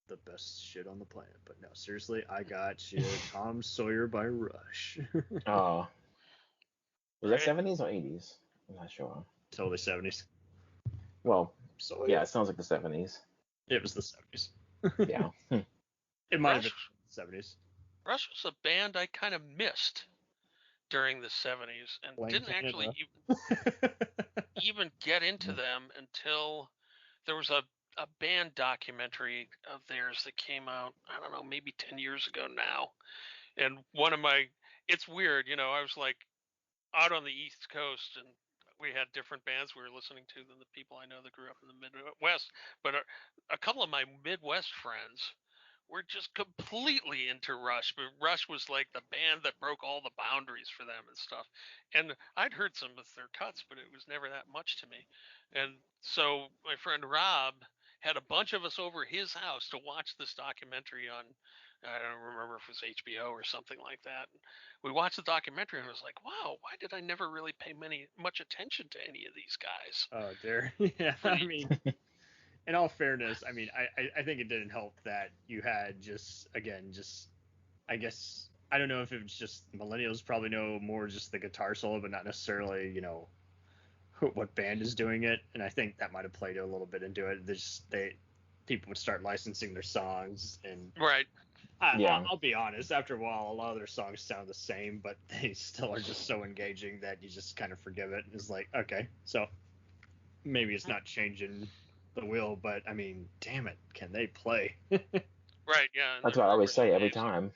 The best shit on the planet. But no, seriously, I got you Tom Sawyer by Rush. Was that Right. 70s or 80s? I'm not sure. Totally 70s. Well, So yeah, it sounds like the 70s. it was the 70s. Yeah. It might have been Rush, the 70s. Rush was a band I kind of missed during the 70s and Blame didn't Canada. actually even get into them until there was a band documentary of theirs that came out, I don't know, maybe 10 years ago now. And it's weird, I was like out on the East Coast and we had different bands we were listening to than the people I know that grew up in the Midwest. But a couple of my Midwest friends were just completely into Rush. But Rush was like the band that broke all the boundaries for them and stuff. And I'd heard some of their cuts, but it was never that much to me. And so my friend Rob had a bunch of us over his house to watch this documentary on, I don't remember if it was HBO or something like that. We watched the documentary and I was like, wow, why did I never really pay much attention to any of these guys? Oh dear. Yeah, I mean, in all fairness, I mean, I think it didn't help that you had I guess, I don't know if it was just millennials probably know more just the guitar solo, but not necessarily, what band is doing it. And I think that might have played a little bit into it. People would start licensing their songs, and Right. Yeah. I'll be honest, after a while, a lot of their songs sound the same, but they still are just so engaging that you just kind of forgive it. It's like, okay, so maybe it's not changing the wheel, but I mean, damn it, can they play? Right, yeah. and That's they're what I always really say every amazing. time.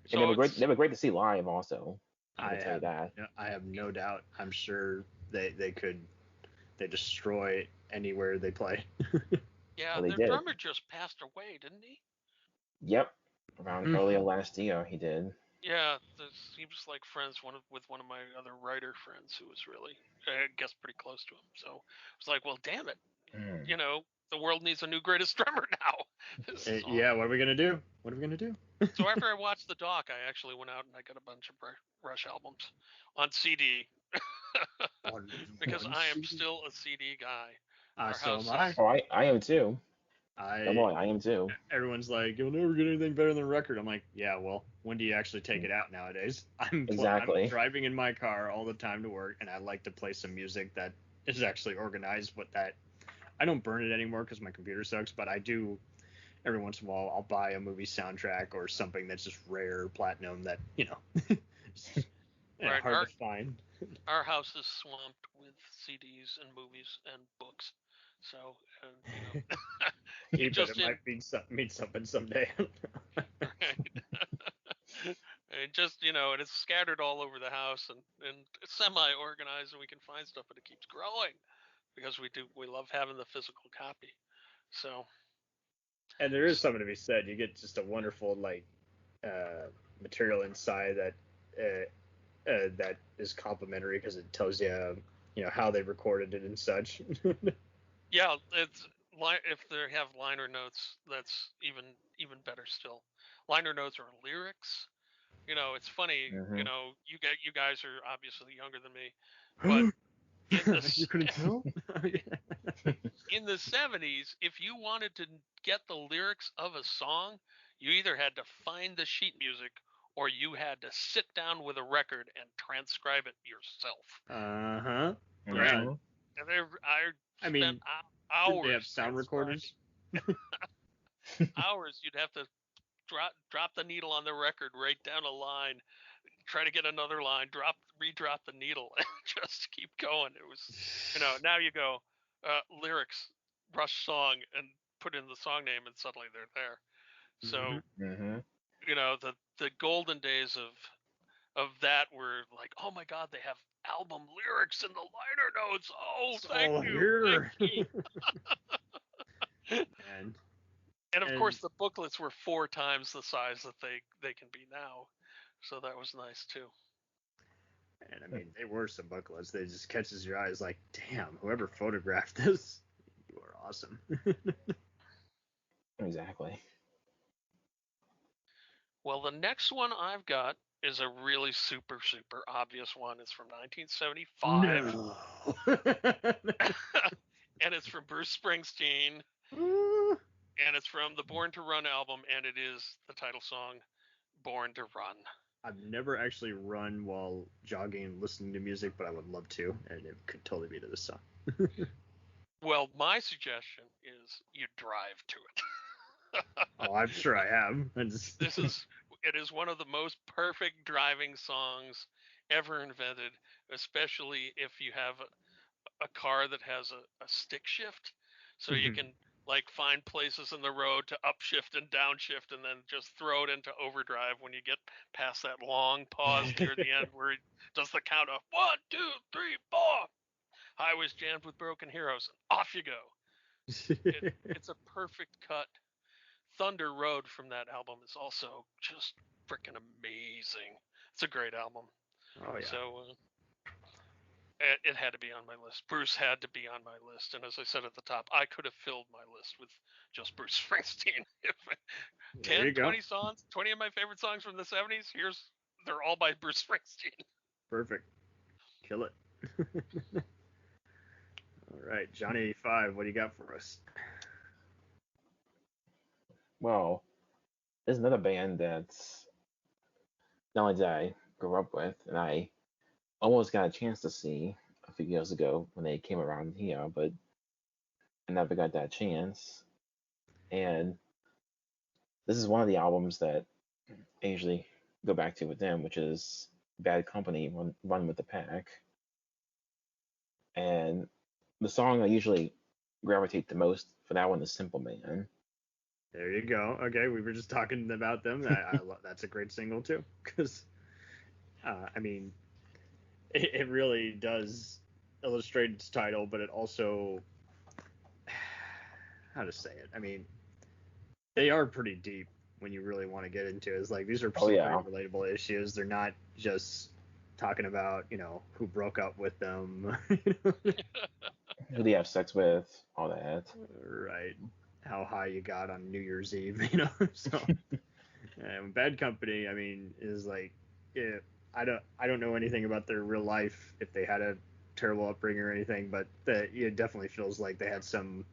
So And they were great. it's- They were great to see live, also. I I can tell you have, that. I have no doubt. I'm sure they destroy anywhere they play. Yeah, Well, they their did. drummer just passed away, didn't he? Yep. Around earlier last year, he did. Yeah, he was like friends with one of my other writer friends who was really, I guess, pretty close to him. So it was like, well, damn it, Hmm. you know, the world needs a new greatest drummer now. This is Yeah, awesome. what are we gonna do? What are we gonna do? So after I watched the doc, I actually went out and I got a bunch of Rush albums on CD because I am still a CD guy. Our So house am I. is Oh, I am too. Oh boy, I I am too. Everyone's like, you'll never get anything better than a record. I'm like, yeah, well, when do you actually take it out nowadays? I'm Exactly. driving in my car all the time to work, and I like to play some music that is actually organized. But that I don't burn it anymore because my computer sucks. But I do every once in a while. I'll buy a movie soundtrack or something that's just rare platinum that Right, hard to find. our house is swamped with CDs and movies and books. So, and, you But just it might mean something someday. right. And just and it's scattered all over the house and it's semi-organized, and we can find stuff, but it keeps growing because we love having the physical copy. So And there is something to be said. You get just a wonderful material inside that is complimentary because it tells you how they recorded it and such. yeah, it's if they have liner notes, that's even better still. Liner notes are lyrics. It's funny. Mhm. You guys are obviously younger than me, but in the You couldn't tell? in the 70s, if you wanted to get the lyrics of a song, you either had to find the sheet music or you had to sit down with a record and transcribe it yourself. Uh-huh. Right? Mhm. And I I spent mean, hours. did they have sound recorders? Hours. You'd have to drop the needle on the record, write down a line, try to get another line, redrop the needle, and just keep going. It was, now you go lyrics, Rush song, and put in the song name, and suddenly they're there. So Mhm. the golden days of that were like, oh my God, they have album lyrics in the liner notes. Oh, thank you. And And of course, the booklets were 4 times the size that they can be now, so that was nice too. And I mean, they were some booklets. They just catches your eyes like, damn, whoever photographed this, you are awesome. Exactly. Well, the next one I've got is a really super obvious one. It's from 1975. No. And it's from Bruce Springsteen. And it's from the Born to Run album, and it is the title song, Born to Run. I've never actually run while jogging listening to music, but I would love to, and it could totally be to this song. Well, my suggestion is you drive to it. Oh, I'm sure I have. It is one of the most perfect driving songs ever invented, especially if you have a car that has a stick shift, so you can find places in the road to upshift and downshift, and then just throw it into overdrive when you get past that long pause near the end where he does the count of 1, 2, 3, 4. Highways jammed with broken heroes, and off you go. It's a perfect cut. Thunder Road from that album is also just freaking amazing. It's a great album. Oh yeah. So it had to be on my list. Bruce had to be on my list. And as I said at the top, I could have filled my list with just Bruce Springsteen. 10, 20 songs, 20 of my favorite songs from the 70s, they're all by Bruce Springsteen. Perfect. Kill it. All right, Johnny 85, what do you got for us? Well, there's another band that's not only did I grow up with, and I almost got a chance to see a few years ago when they came around here, but I never got that chance. And this is one of the albums that I usually go back to with them, which is Bad Company, Run with the Pack. And the song I usually gravitate the most for that one is Simple Man. There you go. Okay, we were just talking about them. That's a great single too, because I mean, it really does illustrate its title, but it also, how to say it? I mean, they are pretty deep when you really want to get into it. It's like these are Oh, some yeah. very relatable issues. They're not just talking about, who broke up with them. Who do you have sex with? All that. Right. How high you got on New Year's Eve, So, Bad Company, I mean, is like, yeah, I don't know anything about their real life, if they had a terrible upbringing or anything, but it definitely feels like they had some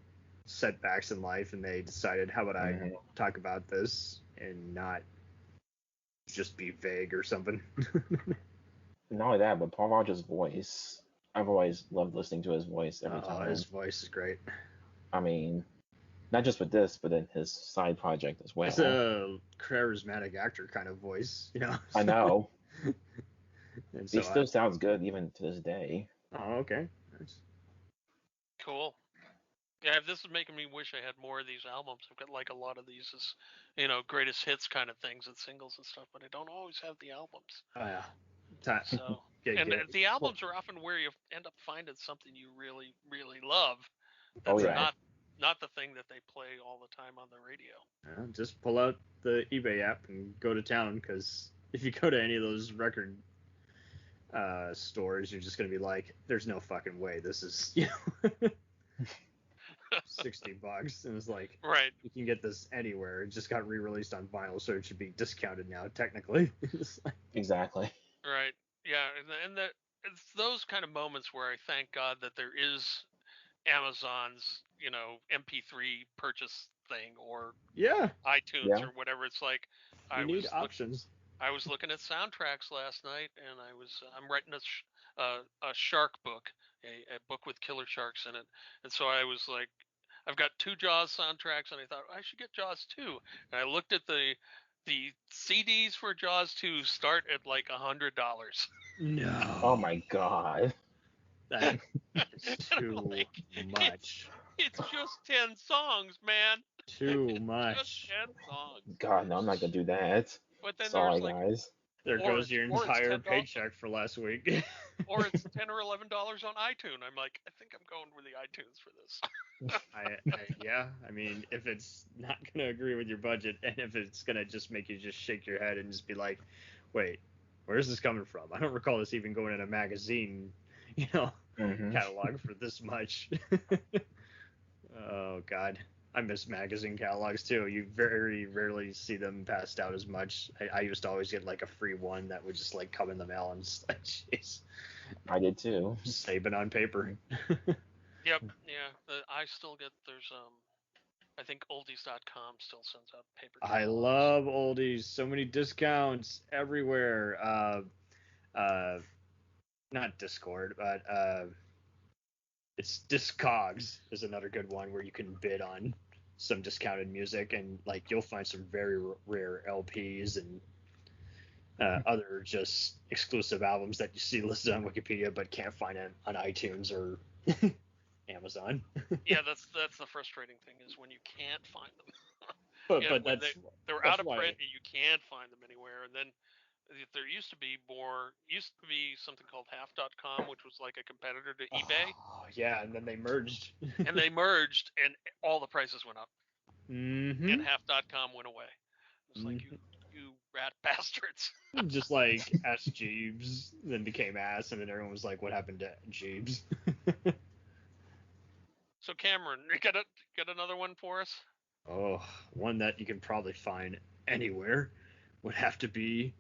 setbacks in life, and they decided, how about I Mhm. talk about this and not just be vague or something. Not only that, but Paul Rogers' voice. I've always loved listening to his voice every time. His voice is great. I mean, not just with this, but in his side project as well. It's a charismatic actor kind of voice, I know. And He so still sounds good even to this day. oh, okay. Nice. Cool. Yeah, this is making me wish I had more of these albums. I've got like a lot of these as, greatest hits kind of things and singles and stuff, but I don't always have the albums. Oh, yeah. So, Yeah, and yeah. the albums are often where you end up finding something you really, really love. Oh, That's yeah. not the thing that they play all the time on the radio. Just pull out the eBay app and go to town, because if you go to any of those record stores, you're just going to be like, there's no fucking way this is, $60. And it's like, Right. you can get this anywhere. It just got re-released on vinyl, so it should be discounted now, technically. It's like, Exactly. Right. Yeah, it's those kind of moments where I thank God that there is Amazon's, MP3 purchase thing, or yeah, iTunes Yeah. or whatever. It's like you need options. I was looking at soundtracks last night, and I'm writing a shark book, a book with killer sharks in it, and so I was like, I've got 2 Jaws soundtracks, and I thought I should get Jaws 2, and I looked at the CDs for Jaws 2 start at like $100. No. Oh my god. That is too Like, much. It's just 10 songs, man. Too Just much. 10 songs. God, no, I'm not gonna do that. But then Sorry, there's like, guys. There Or goes your it's entire $10. paycheck for last week. or it's $10 or $11 on iTunes. I'm like, I think I'm going with the iTunes for this. Yeah, I mean, if it's not gonna agree with your budget, and if it's gonna just make you just shake your head and just be like, wait, where's this coming from? I don't recall this even going in a magazine, Mhm. catalog for this much. Oh God, I miss magazine catalogs too. You very rarely see them passed out as much. I used to always get like a free one that would just like come in the mail, and just like, jeez, I did too. saving on paper. Yep. Yeah. I still get, there's I think oldies.com still sends out paper I catalogs. love oldies. So many discounts everywhere. Not Discord, but it's Discogs is another good one where you can bid on some discounted music, and like you'll find some very rare LPs and other just exclusive albums that you see listed on Wikipedia but can't find it on iTunes or Amazon. Yeah, that's the frustrating thing, is when you can't find them. But Yeah, but when that's they're that's out of why- print and you can't find them anywhere. And then there used to be something called half.com, which was like a competitor to eBay, Oh, yeah, and then they merged. and they merged, and all the prices went up, Mm-hmm. and half.com went away. It was like, you rat bastards. Just like Ask Jeeves, then became Ass, and then everyone was like, "What happened to Jeeves?" So Cameron, you got another one for us? Oh, one that you can probably find anywhere would have to be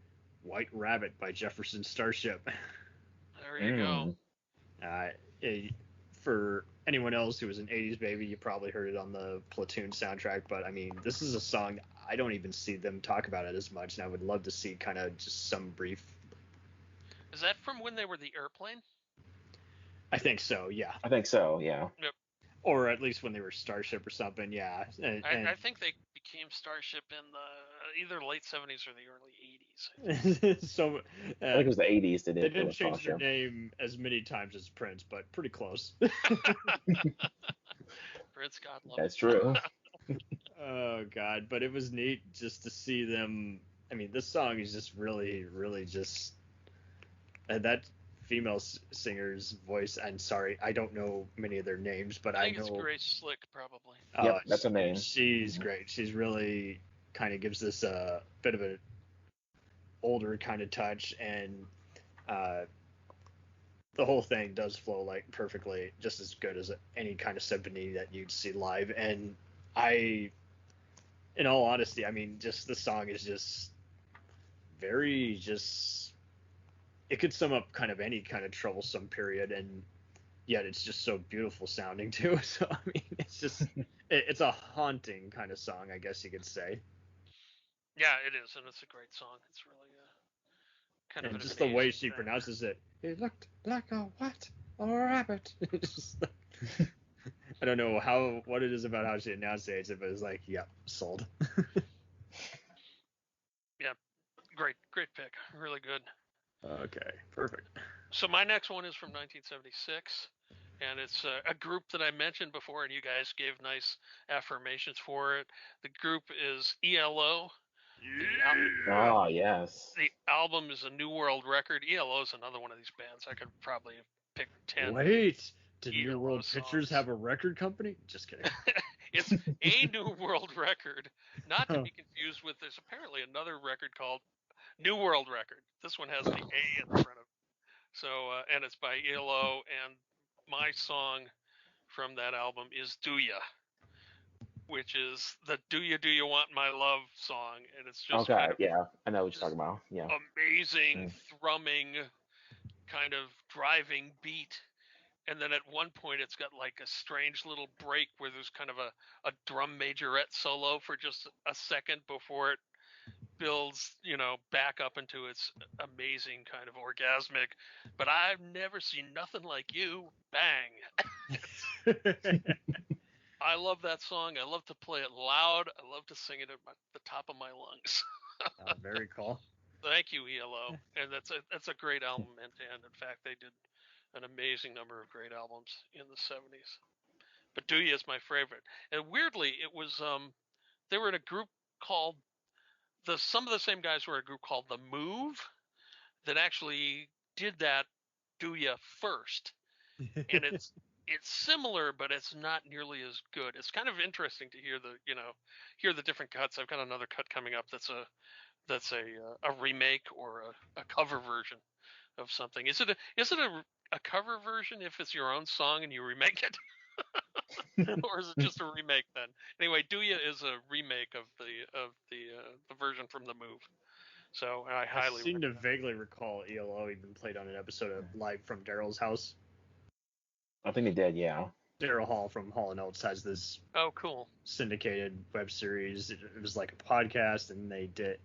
White Rabbit by Jefferson Starship. There you go. For anyone else who was an 80s baby, you probably heard it on the Platoon soundtrack, but I mean, this is a song I don't even see them talk about it as much, and I would love to see kind of just some brief. Is that from when they were the Airplane? I think so, yeah. I think so, yeah. Yep. Or at least when they were Starship or something, yeah. I think they became Starship in the either late 70s or the early 80s. So I think it was the 80s that they it didn't was change their Starship. name as many times as Prince, but pretty close. Prince, God love That's him. true. Oh God, but it was neat just to see them. I mean, this song is just really, really just that female singer's voice. I'm sorry, I don't know many of their names, but I I think know. it's Grace Slick, probably. Yep, that's her name. She's great. She's really kind of gives this bit of an older kind of touch, and the whole thing does flow like perfectly, just as good as any kind of symphony that you'd see live. And in all honesty, I mean, just the song is just very it could sum up kind of any kind of troublesome period, and yet it's just so beautiful sounding too. So I mean, it's a haunting kind of song, I guess you could say. Yeah, it is, and it's a great song. It's really kind of And an just the way amazing she thing. pronounces it. It looked like a what? A rabbit. It's just I don't know what it is about how she enunciates it, but it's like, yep, sold. Yeah, great pick. Really good. Okay, perfect. So my next one is from 1976, and it's a group that I mentioned before, and you guys gave nice affirmations for it. The group is ELO. Oh, yes. The album is a New World record. ELO is another one of these bands. I could probably have picked 10. Wait, did New ELO World Pictures songs. have a record company? Just kidding. It's a New World record, not to be confused with. There's apparently another record called New World Record. This one has the A in front of it. So, and it's by ELO, and my song from that album is Do Ya, which is the Do You Want My Love song, and it's just Okay, kind of yeah, I know what you're talking about. Yeah. amazing, thrumming, kind of driving beat. And then at one point it's got like a strange little break where there's kind of a drum majorette solo for just a second before it builds, back up into its amazing kind of orgasmic. But I've never seen nothing like you. Bang. I love that song. I love to play it loud. I love to sing it at the top of my lungs. Very cool. Thank you, ELO. And that's a great album, and in fact, they did an amazing number of great albums in the 70s. But Do Ya is my favorite. And weirdly, it was they were in a group called some of the same guys were in a group called The Move that actually did that Do Ya first. And it's similar, but it's not nearly as good. It's kind of interesting to hear the different cuts. I've got another cut coming up that's a remake or a cover version of something. Is it a cover version if it's your own song and you remake it? Or is it just a remake then? Anyway, Do Ya is a remake of the version from The Move. So I I highly seem to recommend. vaguely recall ELO even played on an episode of Live from Daryl's House. I think they did, yeah. Daryl Hall from Hall & Oates has this Oh, cool. syndicated web series. It was like a podcast, and they did,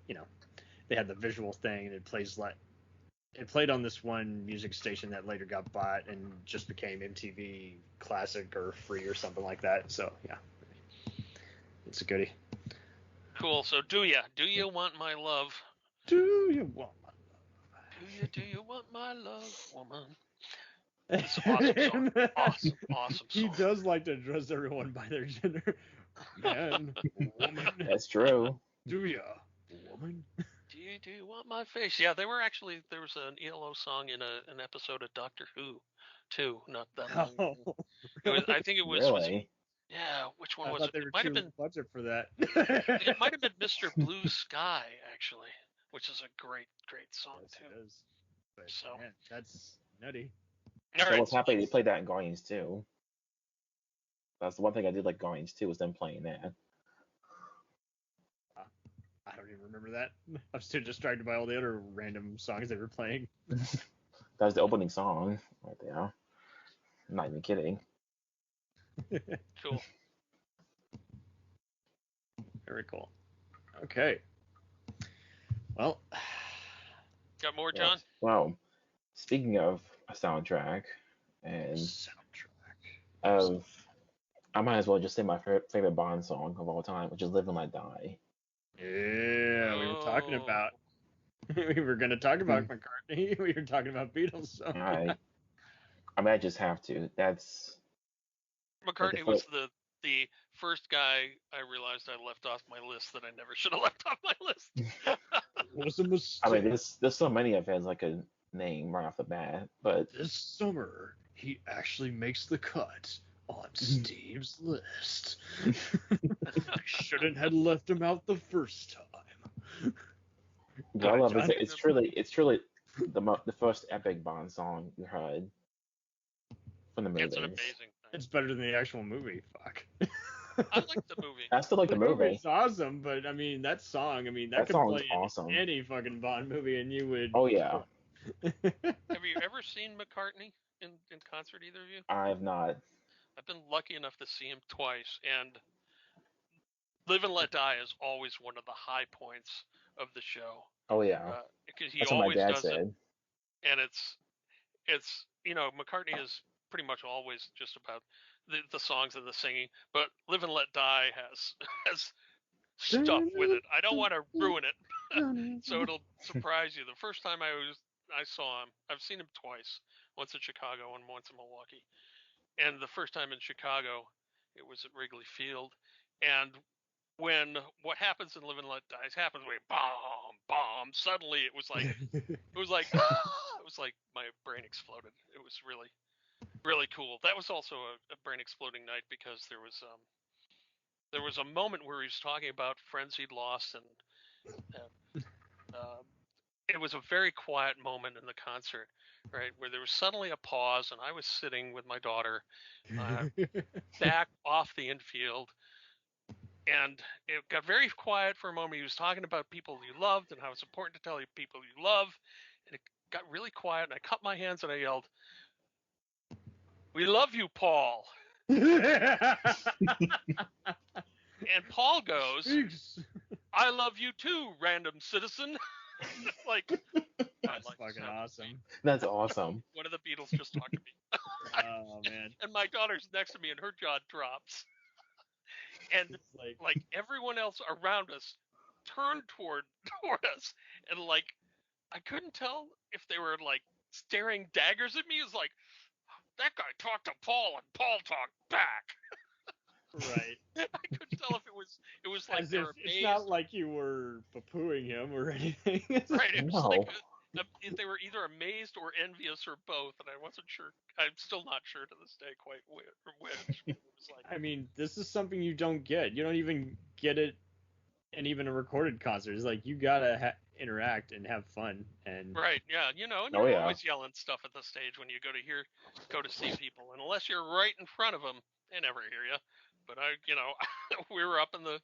they had the visual thing, and it played on this one music station that later got bought and just became MTV Classic or Free or something like that. So yeah, it's a goodie. Cool. So Do You Want My Love? Do you want my Do you want my love, woman? It's an awesome song. Awesome He song. does like to address everyone by their gender. Man, woman, That's true. do ya, woman? Do you want my face? Yeah, there was an ELO song in an episode of Doctor Who, too. Not that long ago. Oh, I think it was. Really? Yeah, which one I was thought it? they It were might have chewing been. the budget for that. It might have been Mr. Blue Sky, actually, which is a great song Yes, too. it is. But So. man, that's nutty. All So right. what's happening? They played that in Guardians too. That's the one thing I did like Guardians too, was them playing that. I don't even remember that. I was too distracted by all the other random songs they were playing. That was the opening song right there. I'm not even kidding. Cool. Very cool. Okay. Well, Got more, John? Well, speaking of a soundtrack and soundtrack. I might as well just say my favorite Bond song of all time, which is "Live and Let Die." Yeah, we were talking Oh. about. We were going to talk about McCartney. We were talking about Beatles. So. I mean, I just have to. That's McCartney was the first guy I realized I left off my list that I never should have left off my list. It was a mistake. I mean, there's so many of his like a name right off the bat, but This summer, he actually makes the cut on Steve's list. I shouldn't have left him out the first time. What I love is John? that it's truly the first epic Bond song you heard from the movies. It's an amazing thing. It's better than the actual movie. Fuck. I like the movie. I still like the movie. It's awesome, but I mean that song. I mean that That could song's play in awesome. any fucking Bond movie, and you would. Oh yeah, Have you ever seen McCartney in concert, either of you? I have not. I've been lucky enough to see him twice, and Live and Let Die is always one of the high points of the show. Oh yeah, Because he that's what my always dad does said. it, and it's McCartney is pretty much always just about the songs and the singing, but Live and Let Die has stuff with it. I don't want to ruin it, so it'll surprise you. The first time I saw him, I've seen him twice, once in Chicago and once in Milwaukee. And the first time in Chicago, it was at Wrigley Field, and when what happens in Live and Let Die happens, we bomb. Suddenly, it was like my brain exploded. It was really, really cool. That was also a brain exploding night because there was a moment where he was talking about friends he'd lost, and it was a very quiet moment in the concert, right, where there was suddenly a pause, and I was sitting with my daughter back off the infield, and it got very quiet for a moment. He was talking about people you loved and how it's important to tell you people you love, and it got really quiet, and I cut my hands and I yelled, "We love you, Paul." And Paul goes, "I love you too, random citizen." Like, That's like, fucking awesome. That's awesome. one of the Beatles just talked to me. Oh man. And my daughter's next to me, and her jaw drops. And It's like everyone else around us turned toward us, and like I couldn't tell if they were like staring daggers at me. It was like, that guy talked to Paul, and Paul talked back. right. I couldn't tell if it was like As they if were it's amazed. not like you were poo-pooing him or anything. Right, it was No. like they were either amazed or envious or both, and I wasn't sure. I'm still not sure to this day quite which. It was like, I mean, this is something you don't get. You don't even get it in even a recorded concert. It's like you gotta interact and have fun. And right, yeah, and Oh, you're yeah. always yelling stuff at the stage when you go to see people, and unless you're right in front of them, they never hear you. But we were up in the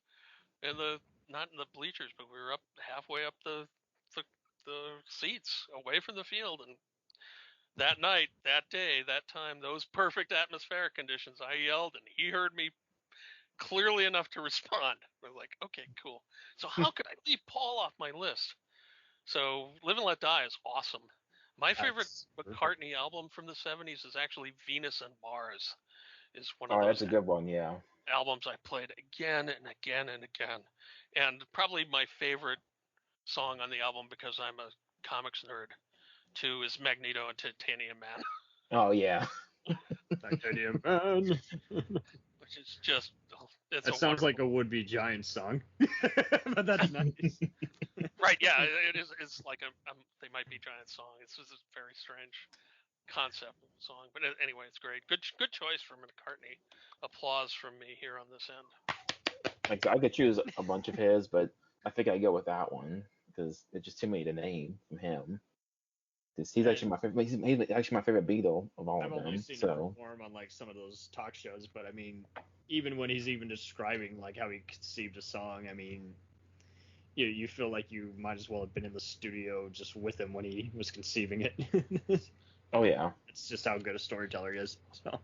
not in the bleachers, but we were up halfway up the seats away from the field, and that night, that day, that time, those perfect atmospheric conditions, I yelled, and he heard me clearly enough to respond. I was like, okay, cool. So how could I leave Paul off my list? So Live and Let Die is awesome. My favorite McCartney album from the 70s is actually Venus and Mars. Is one of Oh, those that's a good one. Yeah. albums I played again and again and again. And probably my favorite song on the album, because I'm a comics nerd too, is Magneto and Titanium Man. Oh yeah. Titanium Man. Which is just, it's That a sounds like wonderful- a would-be Giants song. But that's nice. Right, yeah, it is. It's like they might be giant song. It's just a very strange concept of the song, but anyway, it's great. Good choice from McCartney. Applause from me here on this end. Like I could choose a bunch of his, but I think I go with that one because it's just too many to name from him. He's actually my favorite. He's actually my favorite Beatle of all I've of only them. seen him So perform on like some of those talk shows, but I mean, even when he's even describing like how he conceived a song, I mean, you feel like you might as well have been in the studio just with him when he was conceiving it. oh yeah. It's just how good a storyteller he is. So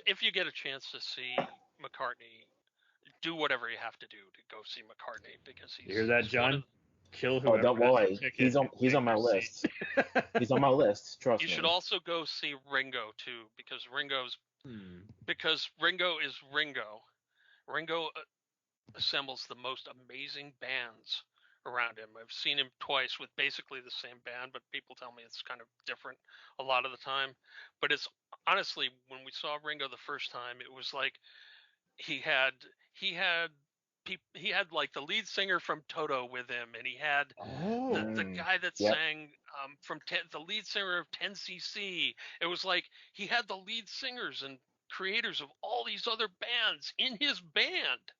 If you get a chance to see McCartney, do whatever you have to do to go see McCartney, because he's you hear that, he's one John? of- Kill Oh, whoever. don't has worry. your ticket He's on and my take your list. seat. He's on my list. Trust You me. should also go see Ringo too, because Ringo is Ringo. Ringo assembles the most amazing bands around him. I've seen him twice with basically the same band, but people tell me it's kind of different a lot of the time. But it's honestly, when we saw Ringo the first time, it was like he had like the lead singer from Toto with him, and he had the guy that Yep. sang the lead singer of 10cc. It was like he had the lead singers and creators of all these other bands in his band.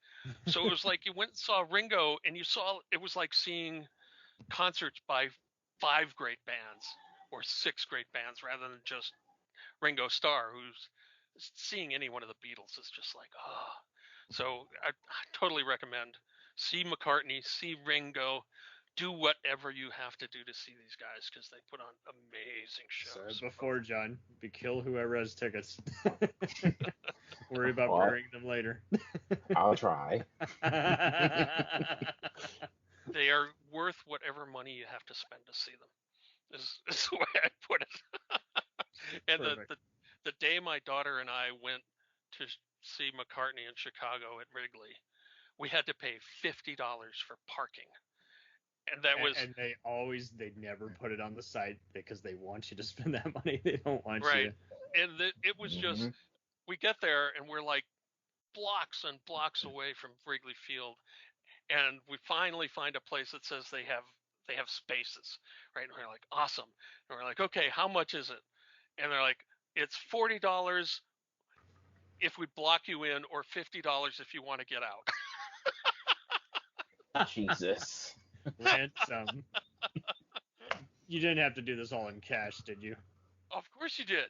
So it was like you went and saw Ringo, and it was like seeing concerts by 5 great bands or 6 great bands rather than just Ringo Starr, who's seeing any one of the Beatles is just like, oh. So I totally recommend see McCartney, see Ringo, do whatever you have to do to see these guys because they put on amazing shows. So before, John, kill whoever has tickets. Worry about Well, burying them later. I'll try. They are worth whatever money you have to spend to see them. Is the way I put it. And the day my daughter and I went to see McCartney in Chicago at Wrigley, we had to pay $50 for parking. And that was and they never put it on the site because they want you to spend that money. They don't want you right. And it was just we get there and we're like blocks and blocks away from Wrigley Field, and we finally find a place that says they have spaces, right? And we're like, awesome. And we're like, okay, how much is it? And they're like, it's $40 if we block you in, or $50 if you want to get out. Jesus. ransom. You didn't have to do this all in cash, did you? Of course you did.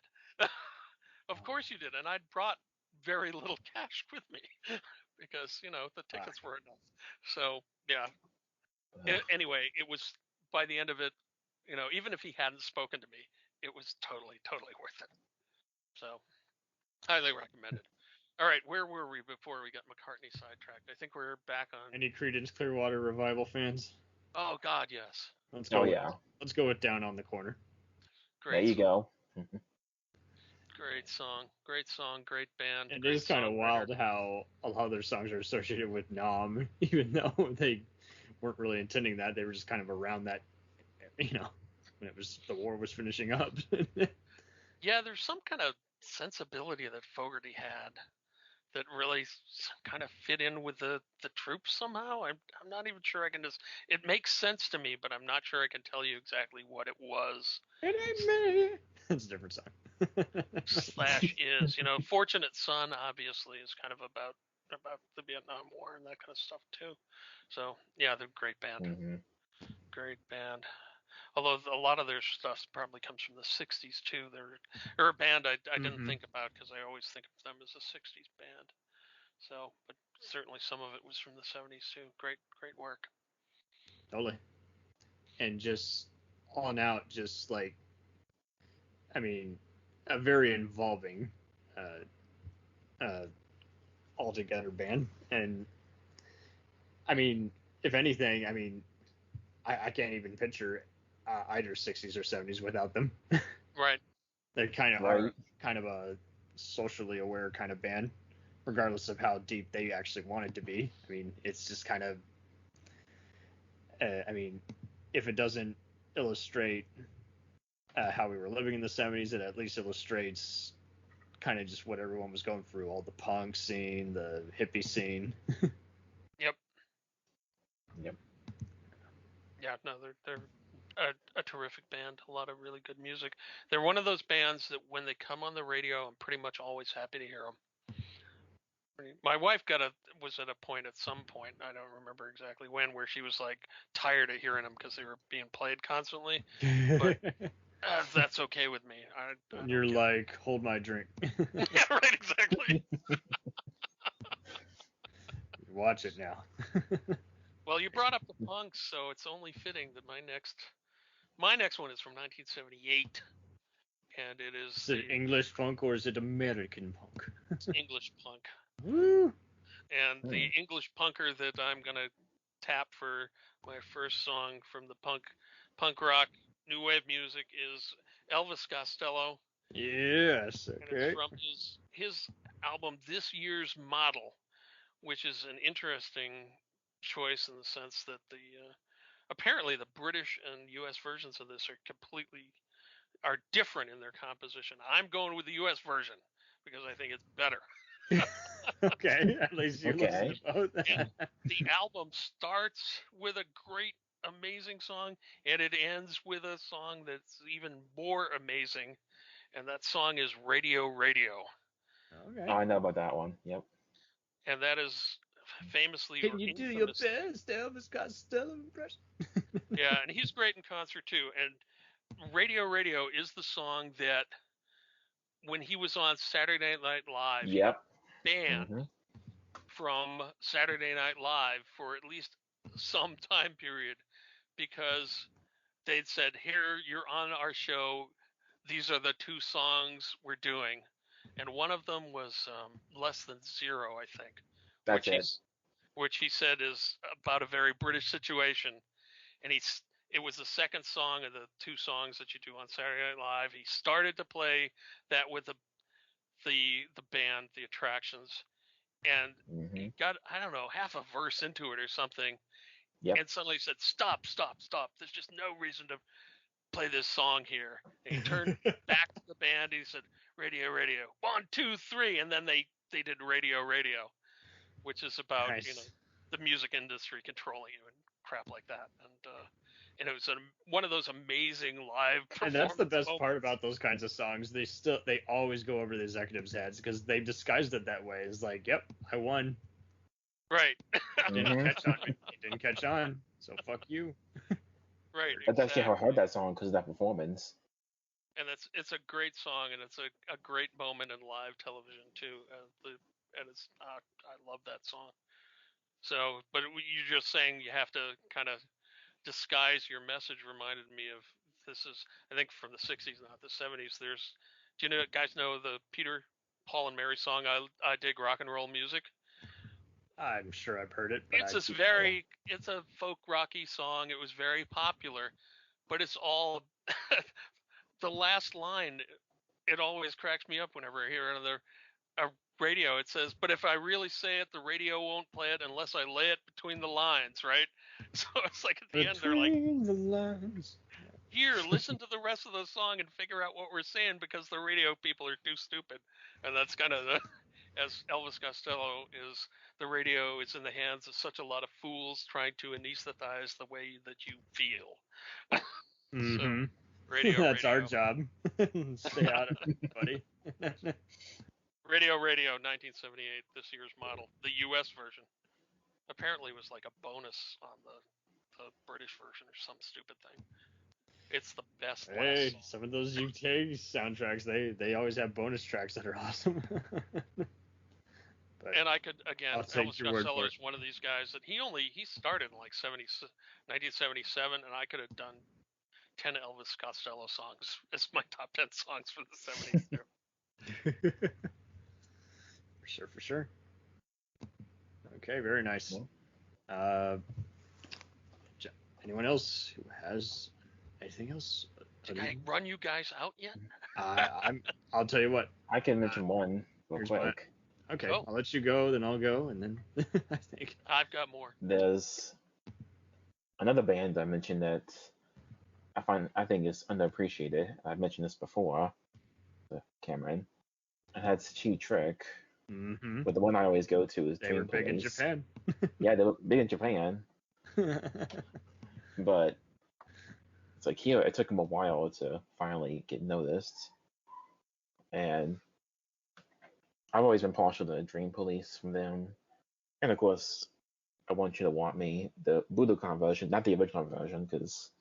Of course you did. And I'd brought very little cash with me because, the tickets were enough. So, yeah. Anyway, it was, by the end of it, even if he hadn't spoken to me, it was totally, totally worth it. So, highly recommended. All right, where were we before we got McCartney sidetracked? I think we're back on. Any Creedence Clearwater Revival fans? Oh, God, yes. Let's go. Yeah. Let's go with Down on the Corner. Great. There you go. Great song, great band. And it is kind of wild how a lot of their songs are associated with Nam, even though they weren't really intending that. They were just kind of around that, when the war was finishing up. Yeah, there's some kind of sensibility that Fogerty had that really kind of fit in with the troops somehow. I'm not even sure I can it makes sense to me, but I'm not sure I can tell you exactly what it was. It ain't me. That's a different song. Slash is, Fortunate Son obviously is kind of about the Vietnam War and that kind of stuff too. So yeah, they're a great band. Mm-hmm. Great band. Although a lot of their stuff probably comes from the 60s too. They're a band I didn't think about because I always think of them as a 60s band. So, but certainly some of it was from the 70s too. Great work. Totally. And just on out, just like, a very involving, altogether band. And, if anything, I can't even picture either 60s or 70s without them. Right. They kind of are kind of a socially aware kind of band, regardless of how deep they actually want it to be. It's just kind of, if it doesn't illustrate how we were living in the 70s, it at least illustrates kind of just what everyone was going through, all the punk scene, the hippie scene. Yep. Yep. Yeah, no, they're a terrific band. A lot of really good music. They're one of those bands that when they come on the radio, I'm pretty much always happy to hear them. My wife was at a point at some point, I don't remember exactly when, where she was like tired of hearing them because they were being played constantly. But that's okay with me. You're like, hold my drink. Yeah, right, exactly. Watch it now. Well, you brought up the punks, so it's only fitting that my next one is from 1978, and it is. Is it English punk or is it American punk? It's English punk. Woo! And the English punker that I'm gonna tap for my first song from the punk rock new wave music is Elvis Costello. Yes. And Okay. it's from his album This Year's Model, which is an interesting choice in the sense that apparently the British and U.S. versions of this are different in their composition. I'm going with the U.S. version because I think it's better. Okay, at least you listen to both. And the album starts with a great, amazing song, and it ends with a song that's even more amazing, and that song is Radio Radio. Okay. Oh, I know about that one. Yep. And that is famously Can or you do your infamously. best, Elvis Costello impression? Yeah, and he's great in concert too. And Radio is the song that when he was on Saturday Night Live, he got Yep. banned hmm from Saturday Night Live for at least some time period because they'd said, "Here, you're on our show. These are the two songs we're doing," and one of them was "Less Than Zero," I think, That's it. which he said is about a very British situation, and it was the second song of the two songs that you do on Saturday Night Live. He started to play that with the band, the Attractions, and hmm he got, I don't know, half a verse into it or something, Yep. and suddenly said, "Stop, stop, stop. There's just no reason to play this song here." And he turned back to the band and he said, Radio, 1, 2, 3. And then they did Radio, which is about, Nice. the music industry controlling you and crap like that. And it was one of those amazing live And performance that's the best part moments. about those kinds of songs. They always go over the executives' heads because they disguised it that way. It's like, yep, I won. Right. Didn't catch on. It didn't catch on. So fuck you. Right. That's actually how I heard exactly. that song because of that performance. And it's a great song, and it's a great moment in live television too. I love that song. So, but you're just saying you have to kind of disguise your message. Reminded me of, this is, I think, from the '60s, not the '70s. Do you guys know the Peter, Paul and Mary song? I dig rock and roll music. I'm sure I've heard it, but It's a folk rocky song. It was very popular, but it's all the last line. It always cracks me up whenever I hear another radio. It says, "But if I really say it, the radio won't play it unless I lay it between the lines," right? So it's like at the end they're like, between the lines. "Here, listen to the rest of the song and figure out what we're saying because the radio people are too stupid." And that's kind of as Elvis Costello is, the radio is in the hands of such a lot of fools trying to anesthetize the way that you feel. Mm-hmm. So, radio, That's our radio. job. Stay out of it, buddy. Radio, 1978, this year's model, the U.S. version. Apparently was like a bonus on the British version or some stupid thing. It's the best Hey, last song. some of those UK soundtracks, they always have bonus tracks that are awesome. But And I could, again, I'll take Elvis your word Costello for is one of these guys that he started in like 1977, and I could have done 10 Elvis Costello songs as my top 10 songs for the 70s too. For sure. Okay, very nice. Well. Anyone else who has anything else? Did I run you guys out yet? I'll tell you what. I can mention one real here's quick. Okay, Go. I'll let you go, then I'll go, and then I think. I've got more. There's another band I mentioned that I think is underappreciated. I've mentioned this before, Cameron. And that's Cheap Trick. Mm-hmm. But the one I always go to is They were Dream big in Police. Japan. Yeah, they were big in Japan. But it's like here, it took them a while to finally get noticed. And I've always been partial to Dream Police from them. And of course, I Want You to Want Me, the Budokan version, not the original version, because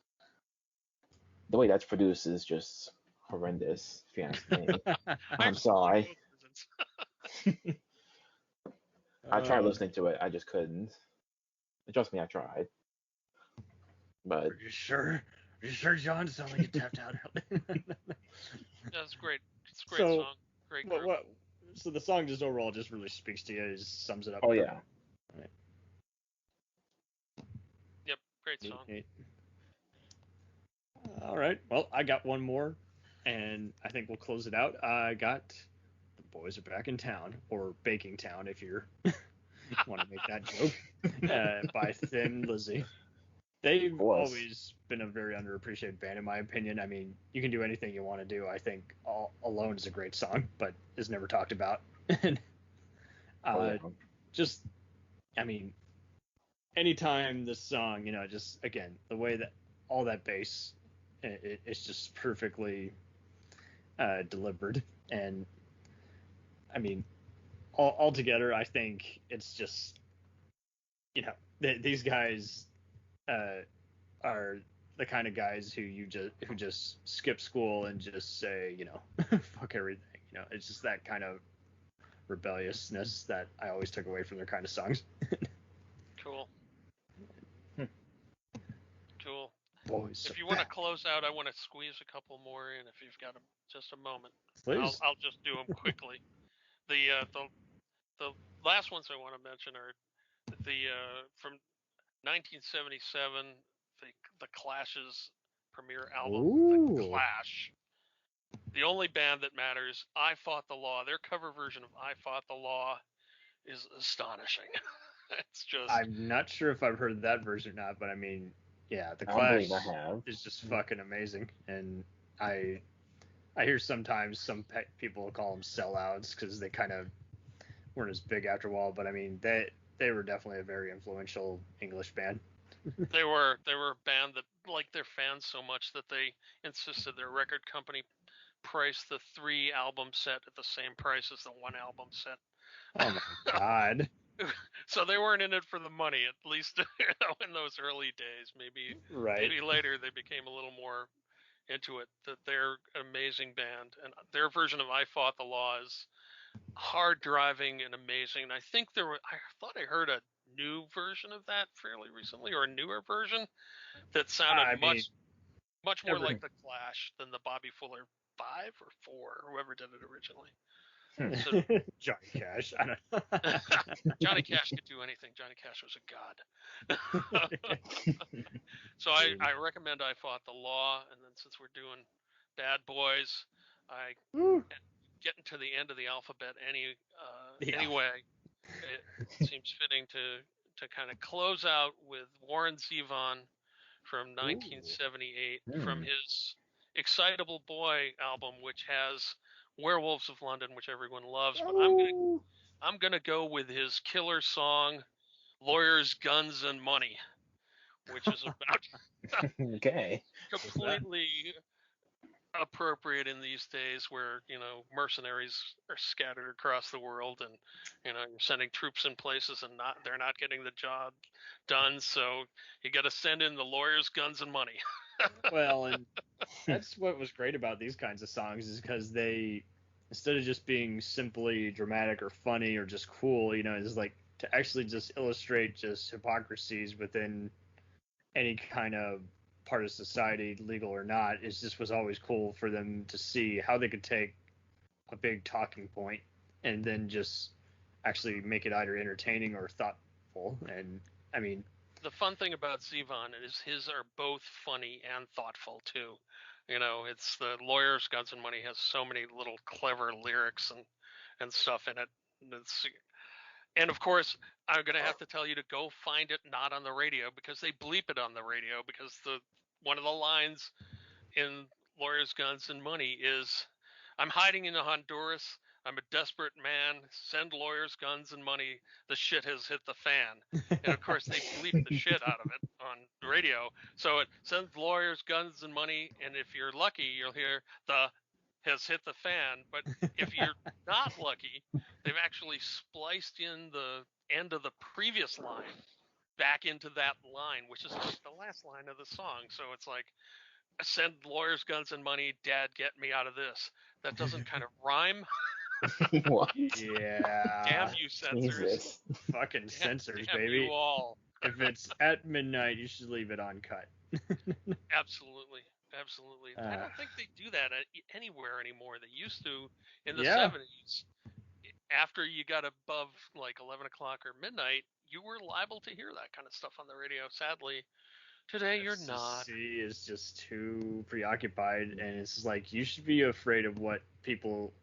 the way that's produced is just horrendous, if you ask me. I'm sorry. I tried listening to it, I just couldn't. And trust me, I tried. But Are you sure? Are you sure, John? It sounded like you tapped out earlier. That's great. It's a great So, song. Great group. So the song just overall just really speaks to you. It just sums it up. oh yeah, Right. Yep, great song. Neat. All right. Well, I got one more, and I think we'll close it out. I got The Boys Are Back in Town, or Baking Town, if you want to make that joke, by Thin Lizzy. They've always been a very underappreciated band, in my opinion. I mean, you can do anything you want to do. I think Alone is a great song, but is never talked about. Just, I mean, anytime this song, just, again, the way that all that bass, it's just perfectly delivered. And I mean, altogether, I think it's just, these guys are the kind of guys who just skip school and just say, fuck everything. It's just that kind of rebelliousness that I always took away from their kind of songs. Cool. Cool. Boys, If you want to close out, I want to squeeze a couple more in if you've got just a moment. please. I'll just do them quickly. The last ones I want to mention are from 1977, the Clash's premiere album, Ooh. The Clash. The only band that matters, I Fought the Law. Their cover version of I Fought the Law is astonishing. It's just... I'm not sure if I've heard that version or not, but I mean, yeah, the I Clash believe I have. is just fucking amazing, and I hear sometimes some people call them sellouts because they kind of weren't as big after a while, but I mean they were definitely a very influential English band. They were a band that liked their fans so much that they insisted their record company price the 3 album set at the same price as the 1 album set. Oh my god. So they weren't in it for the money, at least in those early days. Maybe later they became a little more into it. That they're an amazing band, and their version of I Fought the Law is hard driving and amazing. And I think I thought I heard a new version of that fairly recently, or a newer version that sounded much more like the Clash than the Bobby Fuller 5 or 4, or whoever did it originally. So, Johnny Cash. I don't know. Johnny Cash could do anything. Johnny Cash was a god. So I recommend I Fought the Law, and then since we're doing Bad Boys, I getting to the end of the alphabet anyway. It seems fitting to kind of close out with Warren Zevon from 1978 from his Excitable Boy album, which has Werewolves of London, which everyone loves, but I'm gonna go with his killer song, Lawyers, Guns, and Money, which is about completely appropriate in these days where, mercenaries are scattered across the world, and, you're sending troops in places and they're not getting the job done, so you got to send in the lawyers, guns, and money. Well, and that's what was great about these kinds of songs, is because they, instead of just being simply dramatic or funny or just cool, it's like to actually just illustrate just hypocrisies within any kind of part of society, legal or not. It just was always cool for them to see how they could take a big talking point and then just actually make it either entertaining or thoughtful. And I mean, the fun thing about Zevon is his are both funny and thoughtful too. It's the Lawyers, Guns, and Money has so many little clever lyrics and stuff in it. And of course, I'm going to have to tell you to go find it not on the radio, because they bleep it on the radio, because one of the lines in Lawyers, Guns, and Money is, "I'm hiding in Honduras. I'm a desperate man. Send lawyers, guns, and money. The shit has hit the fan." And of course, they bleep the shit out of it on the radio. So it sends lawyers, guns, and money. And if you're lucky, you'll hear the has hit the fan. But if you're not lucky, they've actually spliced in the end of the previous line back into that line, which is like the last line of the song. So it's like, "Send lawyers, guns, and money. Dad, get me out of this." That doesn't kind of rhyme. What? Yeah. Damn you, censors. Jesus. Fucking censors, Damn baby. you all. If it's at midnight, you should leave it uncut. Absolutely. I don't think they do that anywhere anymore. They used to in the Yeah. 70s. After you got above like 11 o'clock or midnight, you were liable to hear that kind of stuff on the radio. Sadly, today you're not. FCC is just too preoccupied, and it's just like, you should be afraid of what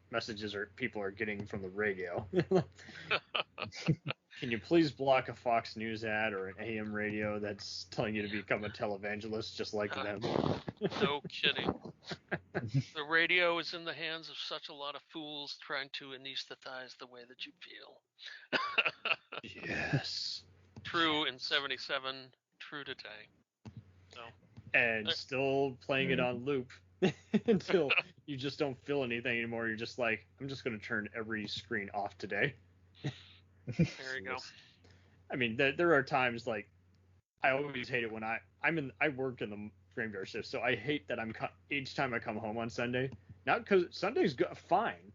messages people are getting from the radio. Can you please block a Fox News ad or an AM radio that's telling you to become a televangelist just like them? No kidding. The radio is in the hands of such a lot of fools trying to anesthetize the way that you feel. Yes. True in 77, true today. So, And still playing it on loop until you just don't feel anything anymore. You're just like, I'm just going to turn every screen off today. There you go. I mean, there are times like I always hate it when I work in the graveyard shift, so I hate that each time I come home on Sunday. Not because Sunday's fine,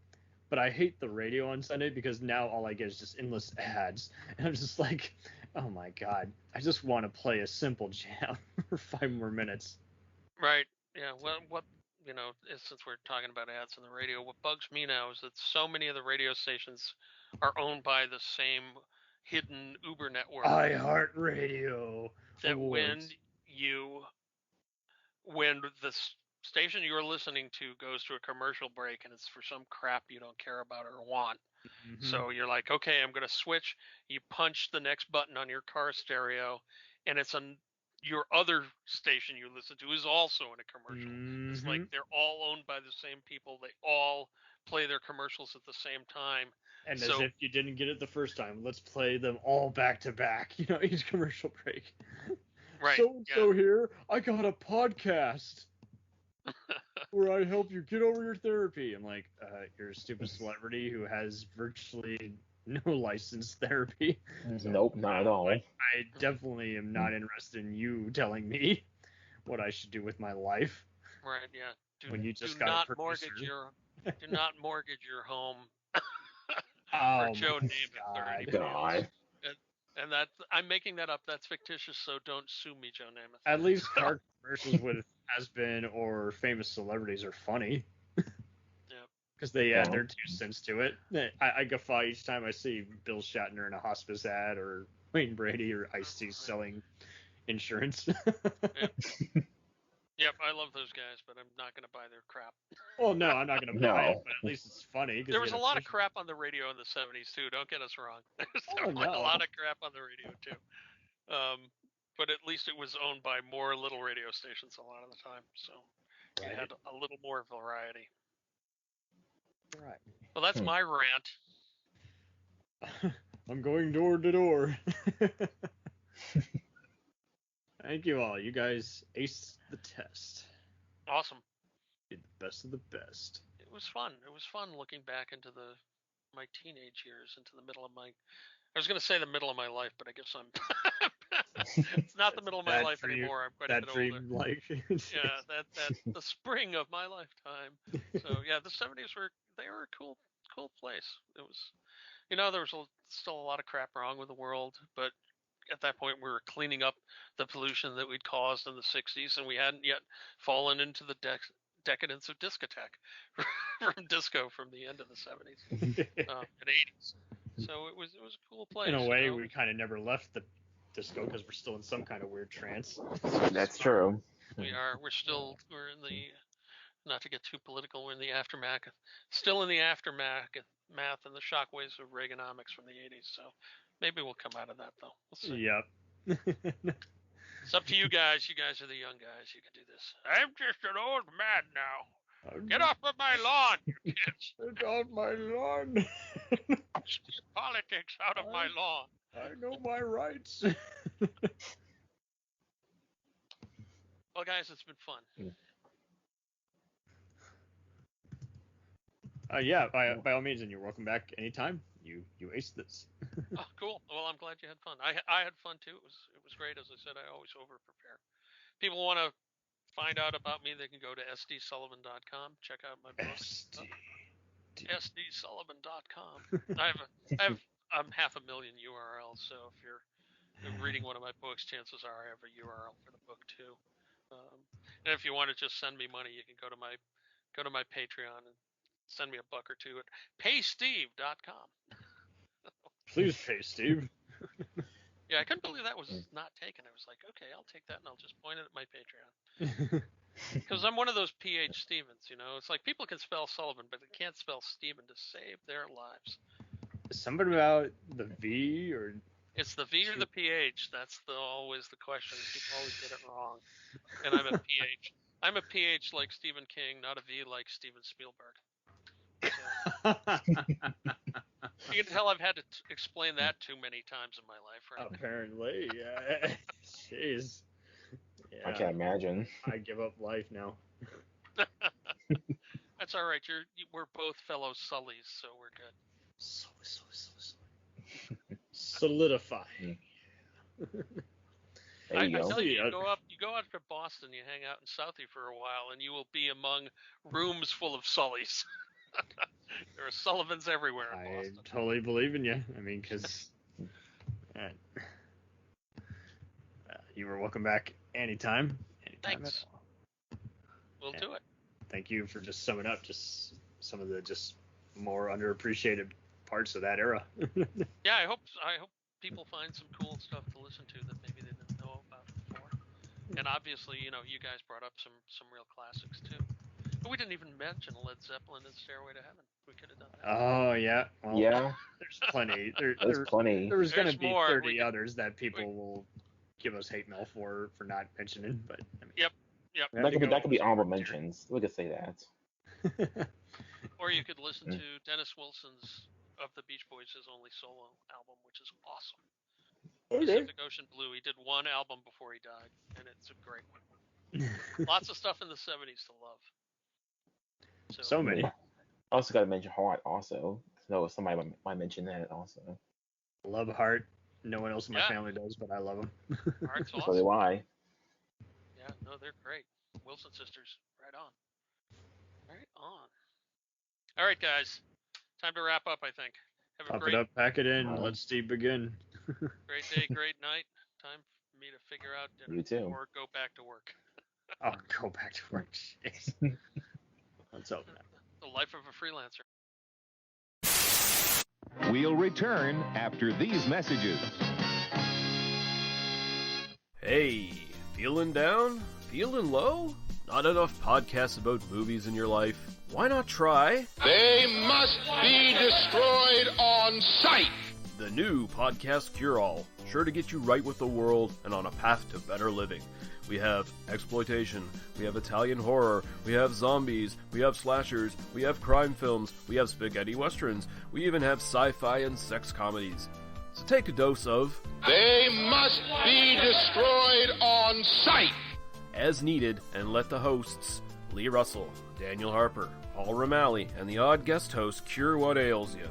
but I hate the radio on Sunday because now all I get is just endless ads, and I'm just like, oh my god, I just want to play a simple jam for 5 more minutes. Right. Yeah. Well, since we're talking about ads on the radio, what bugs me now is that so many of the radio stations are owned by the same hidden Uber network. iHeartRadio. That Awards. when the station you're listening to goes to a commercial break and it's for some crap you don't care about or want. Mhm. So you're like, okay, I'm going to switch. You punch the next button on your car stereo, and it's your other station you listen to is also in a commercial. It's like they're all owned by the same people. They all play their commercials at the same time. And as if you didn't get it the first time, let's play them all back to back. Each commercial break. Right. So here, I got a podcast where I help you get over your therapy. I'm like, you're a stupid celebrity who has virtually no licensed therapy. Nope, not at all. I definitely am not interested in you telling me what I should do with my life. Right. Yeah. Do not mortgage your home for Joe Namath. God. And I'm making that up. That's fictitious, so don't sue me, Joe Namath. At least car commercials with has-been or famous celebrities are funny. Yeah. Because they add their 2 cents to it. I guffaw each time I see Bill Shatner in a hospice ad or Wayne Brady or Ice-T selling insurance. Yep, I love those guys, but I'm not going to buy their crap. Well, no, I'm not going to buy it, but at least it's funny. There was a lot of crap on the radio in the 70s, too. Don't get us wrong. There was a lot of crap on the radio, too. But at least it was owned by more little radio stations a lot of the time, so you had a little more variety. Right. Well, that's my rant. I'm going door to door. Thank you all. You guys aced the test. Awesome. Did the best of the best. It was fun. It was fun looking back into my teenage years, into the middle of my... I was going to say the middle of my life, but I guess I'm... It's not the middle of my life anymore. I'm quite a bit older. Life. Yeah, that the spring of my lifetime. So yeah, the 70s were a cool place. It was, there was still a lot of crap wrong with the world, but at that point we were cleaning up the pollution that we'd caused in the 60s, and we hadn't yet fallen into the decadence of discotheque from disco from the end of the 70s and 80s. So it was a cool place. In a way, we kind of never left the disco because we're still in some kind of weird trance. That's true. We're in the, not to get too political, we're in the aftermath, still in the aftermath and the shockwaves of Reaganomics from the 80s. So maybe we'll come out of that, though. We'll see. Yep. It's up to you guys. You guys are the young guys. You can do this. I'm just an old man now. Get off of my lawn, you kids. Get off my lawn. Politics out of my lawn. I know my rights. Well, guys, it's been fun. Yeah, by all means, and you're welcome back anytime. You aced this. Oh, cool. Well, I'm glad you had fun. I had fun too. It was great. As I said, I always over prepare. People want to find out about me, they can go to sdsullivan.com. Check out my books. sdsullivan.com. I have 500,000 URLs, so if you're reading one of my books, chances are I have a URL for the book too. And if you want to just send me money, you can go to my Patreon and send me $1 or $2 at paysteve.com. Please pay Steve. Yeah, I couldn't believe that was not taken. I was like, okay, I'll take that and I'll just point it at my Patreon. Because I'm one of those PH Stevens, It's like people can spell Sullivan, but they can't spell Steven to save their lives. Something about the V or... It's the V or the PH. That's always the question. People always get it wrong. And I'm a PH. I'm a PH like Stephen King, not a V like Steven Spielberg. So, you can tell I've had to explain that too many times in my life, right? Apparently, yeah. Jeez. Yeah. I can't imagine. I give up life now. That's all right. We're both fellow Sullys, so we're good. Solidify. There you I go. tell you, you go out to Boston, you hang out in Southie for a while, and you will be among rooms full of Sullys. There are Sullivans everywhere in I Boston. totally believe in you. I mean, because you were welcome back anytime. Thanks. At all. We'll do it. Thank you for just summing up just some of the just more underappreciated parts of that era. Yeah, I hope people find some cool stuff to listen to that maybe they didn't know about before. And obviously, you guys brought up some real classics too. But we didn't even mention Led Zeppelin and Stairway to Heaven. We could have done that. Oh yeah. Well, Yeah, there's plenty. there's plenty. There's going to There's be more. 30 others that people will give us hate mail for not mentioning. But I mean, Yep. That could be honorable mentions. We could say that. Or you could listen to Dennis Wilson's of the Beach Boys' only solo album, which is awesome. Pacific Ocean Blue. He did one album before he died, and it's a great one. Lots of stuff in the 70s to love. So many. Also got to mention Heart. Also, no, somebody might mention that also. Love Heart. No one else in my Yeah. family does, but I love them. Heart's So awesome. do I. Yeah, no, they're great. Wilson sisters, right on. Right on. All right, guys. Time to wrap up, I think. Have a Pop great, it up, pack it in. Let's begin. great day, great night. Time for me to figure out dinner You too. or go back to work. Oh, go back to work. Jeez. Let's hope not. The life of a freelancer. We'll return after these messages. Hey, feeling down? Feeling low? Not enough podcasts about movies in your life? Why not try They must be destroyed on sight. the new Podcast Cure-All? Sure to get you right with the world and on a path to better living. We have exploitation, we have Italian horror, we have zombies, we have slashers, we have crime films, we have spaghetti westerns, we even have sci-fi and sex comedies. So take a dose of They must be destroyed on sight. as needed, and let the hosts, Lee Russell, Daniel Harper, Paul Romali, and the odd guest host cure what ails you.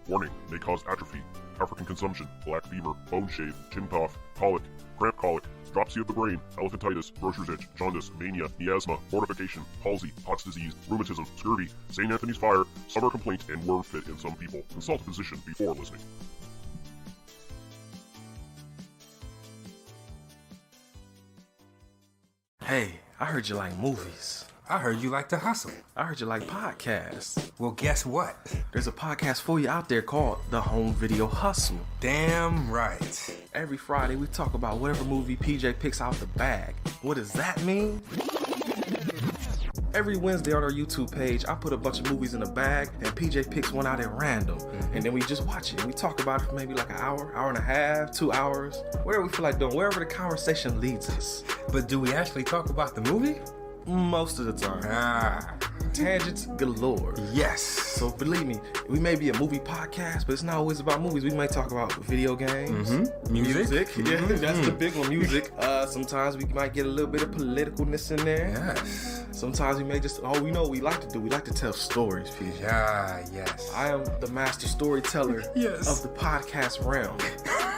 Warning, may cause atrophy, African consumption, black fever, bone shave, chin cough, colic, cramp colic, dropsy of the brain, elephantitis, grocer's itch, jaundice, mania, miasma, mortification, palsy, Pott's disease, rheumatism, scurvy, St. Anthony's fire, summer complaint, and worm fit in some people. Consult a physician before listening. Hey, I heard you like movies. I heard you like to hustle. I heard you like podcasts. Well, guess what? There's a podcast for you out there called The Home Video Hustle. Damn right. Every Friday, we talk about whatever movie PJ picks out the bag. What does that mean? Every Wednesday on our YouTube page, I put a bunch of movies in a bag, and PJ picks one out at random. And then we just watch it. We talk about it for maybe like an hour, hour and a half, 2 hours, whatever we feel like doing, wherever the conversation leads us. But do we actually talk about the movie? Most of the time. Ah, Tangents galore. yes. So believe me, we may be a movie podcast, but it's not always about movies. We might talk about video games, Music. Yeah, that's the big one, music. Sometimes we might get a little bit of politicalness in there. Yes. Sometimes we may just, we know what we like to do. We like to tell stories, PJ. Ah, yes. I am the master storyteller Yes. of the podcast realm.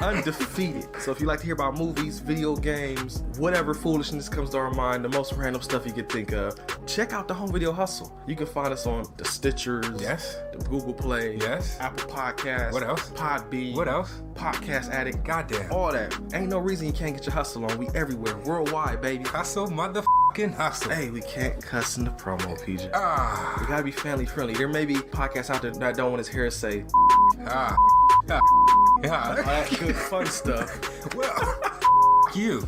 Undefeated. So if you like to hear about movies, video games, whatever foolishness comes to our mind, the most random stuff you could think of, check out the Home Video Hustle. You can find us on the Stitchers, Yes. the Google Play, Yes. Apple Podcasts, What else? Podbean, What else? Podcast Addict, Goddamn. all that. Ain't no reason you can't get your hustle on. We everywhere, worldwide, baby. Hustle, motherfucking hustle. Hey, we can't cuss in the promo, PJ. Ah, We gotta be family friendly. There may be podcasts out there that don't want his hair say ah, ah, all yeah. that good fun stuff. Well, you.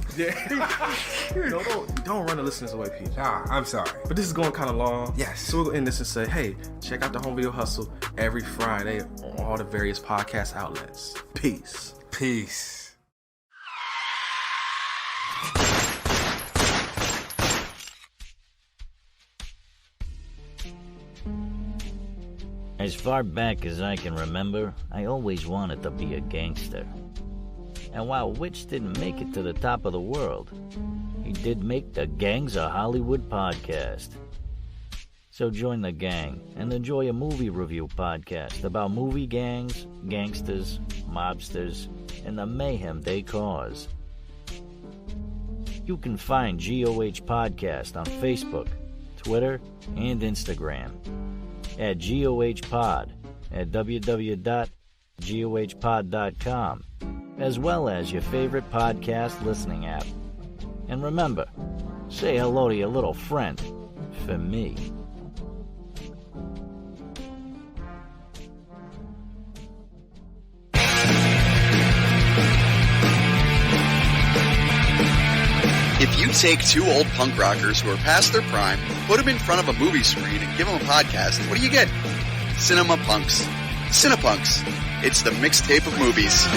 Don't run the listeners away, PJ. Ah, I'm sorry. But this is going kind of long. Yes. So we'll end this and say, hey, check out the Home Video Hustle every Friday on all the various podcast outlets. Peace. Peace. As far back as I can remember, I always wanted to be a gangster. And while Witch didn't make it to the top of the world, he did make the Gangs of Hollywood podcast. So join the gang and enjoy a movie review podcast about movie gangs, gangsters, mobsters, and the mayhem they cause. You can find GOH Podcast on Facebook, Twitter, and Instagram at GOH Pod at www.gohpod.com, as well as your favorite podcast listening app. And remember, say hello to your little friend for me. If you take two old punk rockers who are past their prime, put them in front of a movie screen and give them a podcast, what do you get? Cinema Punks. Cinepunks. It's the mixtape of movies.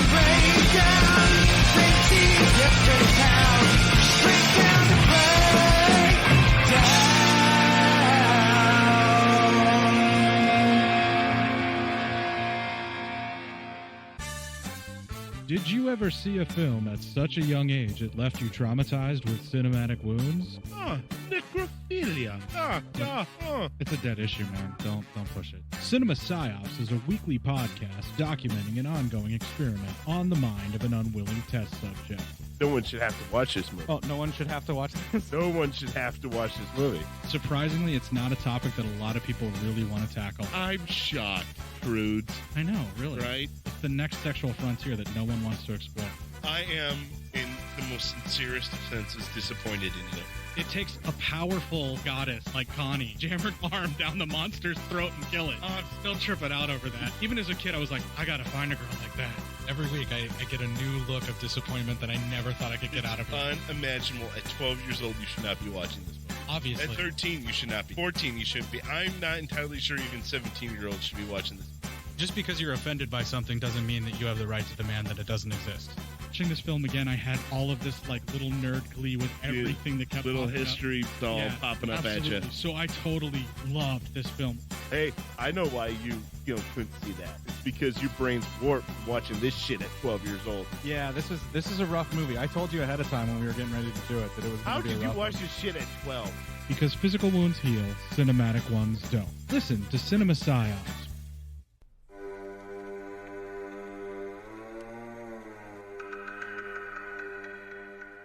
Did you ever see a film at such a young age it left you traumatized with cinematic wounds? Necrophilia. It's a dead issue, man. Don't push it. Cinema Psyops is a weekly podcast documenting an ongoing experiment on the mind of an unwilling test subject. No one should have to watch this movie. Oh, no one should have to watch this? No one should have to watch this movie. Surprisingly, it's not a topic that a lot of people really want to tackle. I'm shocked, prudes. I know, really. Right? It's the next sexual frontier that no one wants to explore. I am, in the most sincerest of senses, disappointed in you. It takes a powerful goddess like Connie, jam her arm down the monster's throat and kill it. Oh, I'm still tripping out over that. Even as a kid, I was like, I gotta find a girl like that. Every week, I get a new look of disappointment that I never thought I could get out of her. Unimaginable. At 12 years old, you should not be watching this movie. Obviously. At 13, you should not be. 14, you shouldn't be. I'm not entirely sure even 17-year-olds should be watching this. Just because you're offended by something doesn't mean that you have the right to demand that it doesn't exist. Watching this film again, I had all of this like little nerd glee with everything that kept little popping history up. doll popping up absolutely. at you. So I totally loved this film. Hey, I know why you couldn't see that. It's because your brain's warped from watching this shit at 12 years old. Yeah, this is a rough movie. I told you ahead of time when we were getting ready to do it that it was going How to be a did you rough watch one. this shit at 12? Because physical wounds heal, cinematic ones don't. Listen to Cinema Psyops.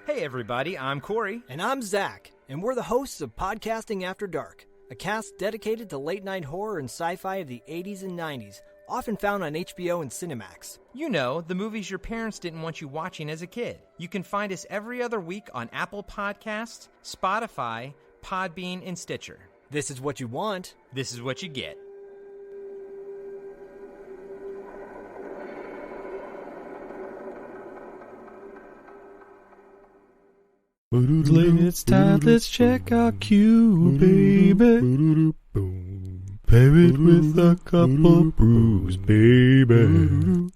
Hey everybody, I'm Corey. And I'm Zach, and we're the hosts of Podcasting After Dark, a cast dedicated to late-night horror and sci-fi of the 80s and 90s, often found on HBO and Cinemax. You know, the movies your parents didn't want you watching as a kid. You can find us every other week on Apple Podcasts, Spotify, Podbean, and Stitcher. This is what you want. This is what you get. It's time, let's check our cue, baby. Pair it with a couple brews, baby.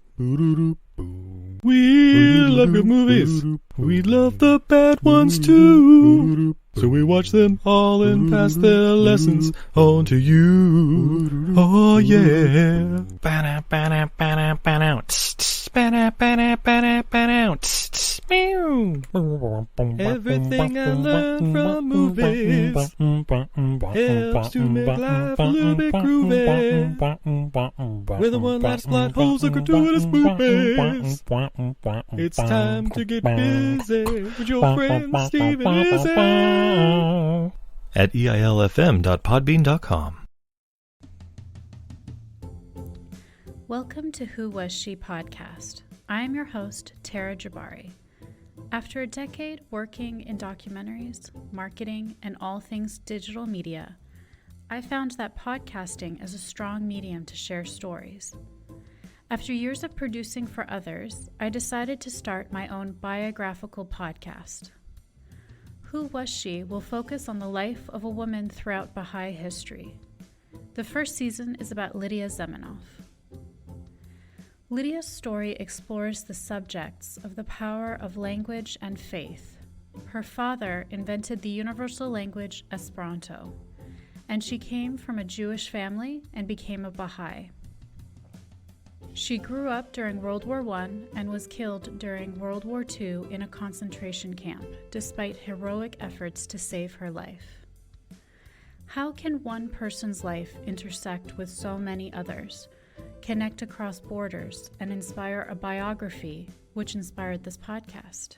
We love good movies. We love the bad ones too. So we watch them all and pass their lessons on to you. Oh yeah. Everything I learned from movies helps to make life a little bit groovy. With a one-last plot holes of gratuitous movies. It's time to get busy with your friend Steve and Lizzy. At eilfm.podbean.com. Welcome to Who Was She podcast. I am your host, Tara Jabari. After a decade working in documentaries, marketing, and all things digital media, I found that podcasting is a strong medium to share stories. After years of producing for others, I decided to start my own biographical podcast. Who Was She will focus on the life of a woman throughout Baha'i history. The first season is about Lydia Zemenov. Lydia's story explores the subjects of the power of language and faith. Her father invented the universal language Esperanto, and she came from a Jewish family and became a Baha'i. She grew up during World War I and was killed during World War II in a concentration camp, despite heroic efforts to save her life. How can one person's life intersect with so many others, connect across borders, and inspire a biography which inspired this podcast?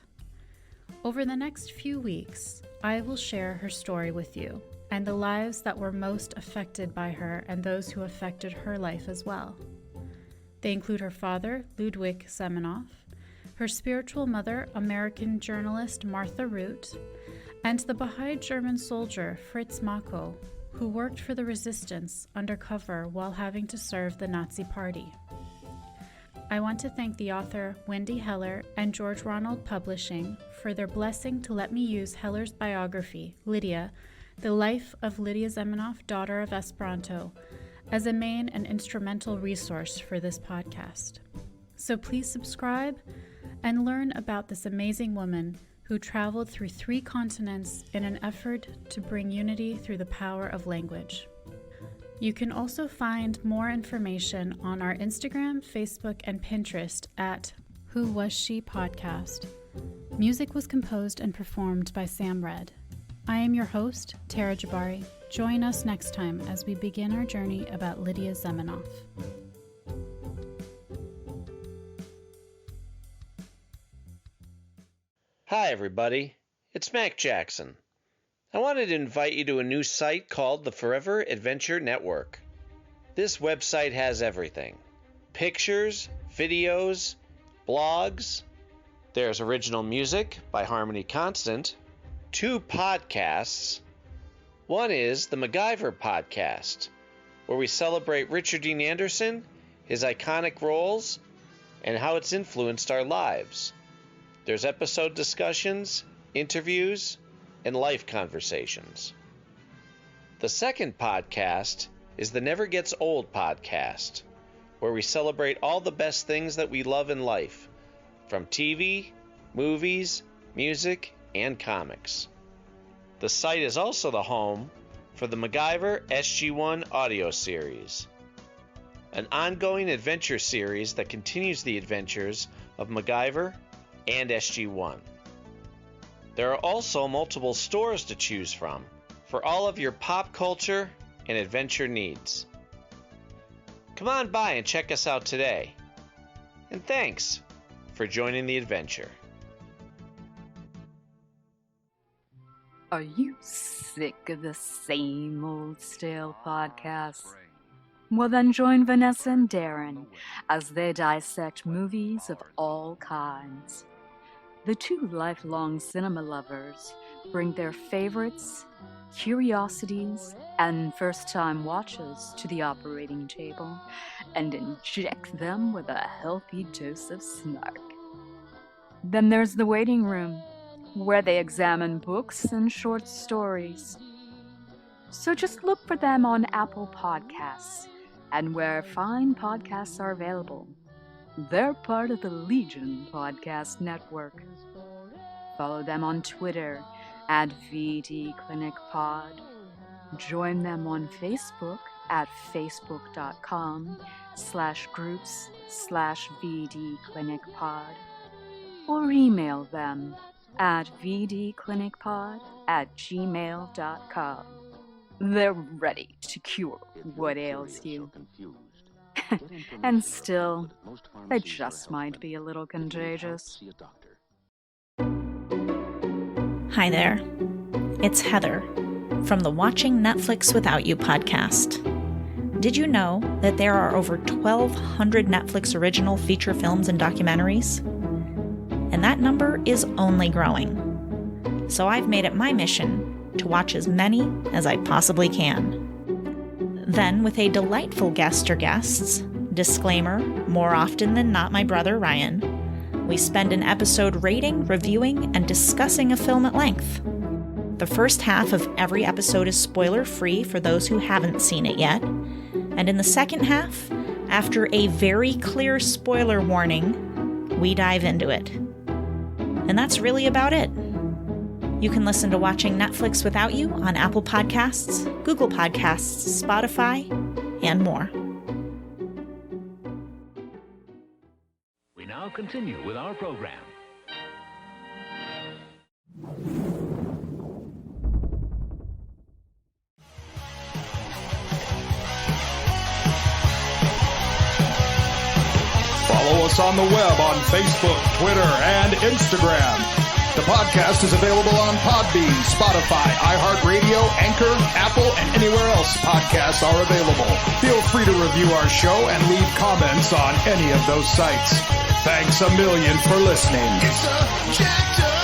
Over the next few weeks, I will share her story with you and the lives that were most affected by her and those who affected her life as well. They include her father, Lydia Zemenov, her spiritual mother, American journalist Martha Root, and the Baha'i German soldier Fritz Mako, who worked for the resistance undercover while having to serve the Nazi Party. I want to thank the author Wendy Heller and George Ronald Publishing for their blessing to let me use Heller's biography, Lydia, The Life of Lydia Zemenov, Daughter of Esperanto, as a main and instrumental resource for this podcast. So please subscribe and learn about this amazing woman who traveled through 3 continents in an effort to bring unity through the power of language. You can also find more information on our Instagram, Facebook, and Pinterest at Who Was She Podcast. Music was composed and performed by Sam Red. I am your host, Tara Jabari. Join us next time as we begin our journey about Lydia Zemenov. Hi, everybody. It's Mac Jackson. I wanted to invite you to a new site called the Forever Adventure Network. This website has everything: pictures, videos, blogs. There's original music by Harmony Constant, 2 podcasts. One is the MacGyver podcast, where we celebrate Richard Dean Anderson, his iconic roles, and how it's influenced our lives. There's episode discussions, interviews, and life conversations. The second podcast is the Never Gets Old podcast, where we celebrate all the best things that we love in life, from TV, movies, music, and comics. The site is also the home for the MacGyver SG-1 audio series, an ongoing adventure series that continues the adventures of MacGyver and SG-1. There are also multiple stores to choose from for all of your pop culture and adventure needs. Come on by and check us out today. And thanks for joining the adventure. Are you sick of the same old stale podcasts? Well, then join Vanessa and Darren as they dissect movies of all kinds. The 2 lifelong cinema lovers bring their favorites, curiosities, and first-time watches to the operating table and inject them with a healthy dose of snark. Then there's the waiting room, where they examine books and short stories. So just look for them on Apple Podcasts and where fine podcasts are available. They're part of the Legion Podcast Network. Follow them on Twitter at VDClinicPod. Join them on Facebook at facebook.com/groups/VDClinicPod. Or email them at vdclinicpod@gmail.com. They're ready to cure what ails you. And still, they just might be a little contagious. Hi there. It's Heather from the Watching Netflix Without You podcast. Did you know that there are over 1,200 Netflix original feature films and documentaries? And that number is only growing. So I've made it my mission to watch as many as I possibly can. Then, with a delightful guest or guests, disclaimer, more often than not my brother Ryan, we spend an episode rating, reviewing, and discussing a film at length. The first half of every episode is spoiler-free for those who haven't seen it yet, and in the second half, after a very clear spoiler warning, we dive into it. And that's really about it. You can listen to Watching Netflix Without You on Apple Podcasts, Google Podcasts, Spotify, and more. We now continue with our program. us on the web on Facebook, Twitter, and Instagram. The podcast is available on Podbean, Spotify, iHeartRadio, Anchor, Apple, and anywhere else podcasts are available. Feel free to review our show and leave comments on any of those sites. Thanks a million for listening. It's a jacked up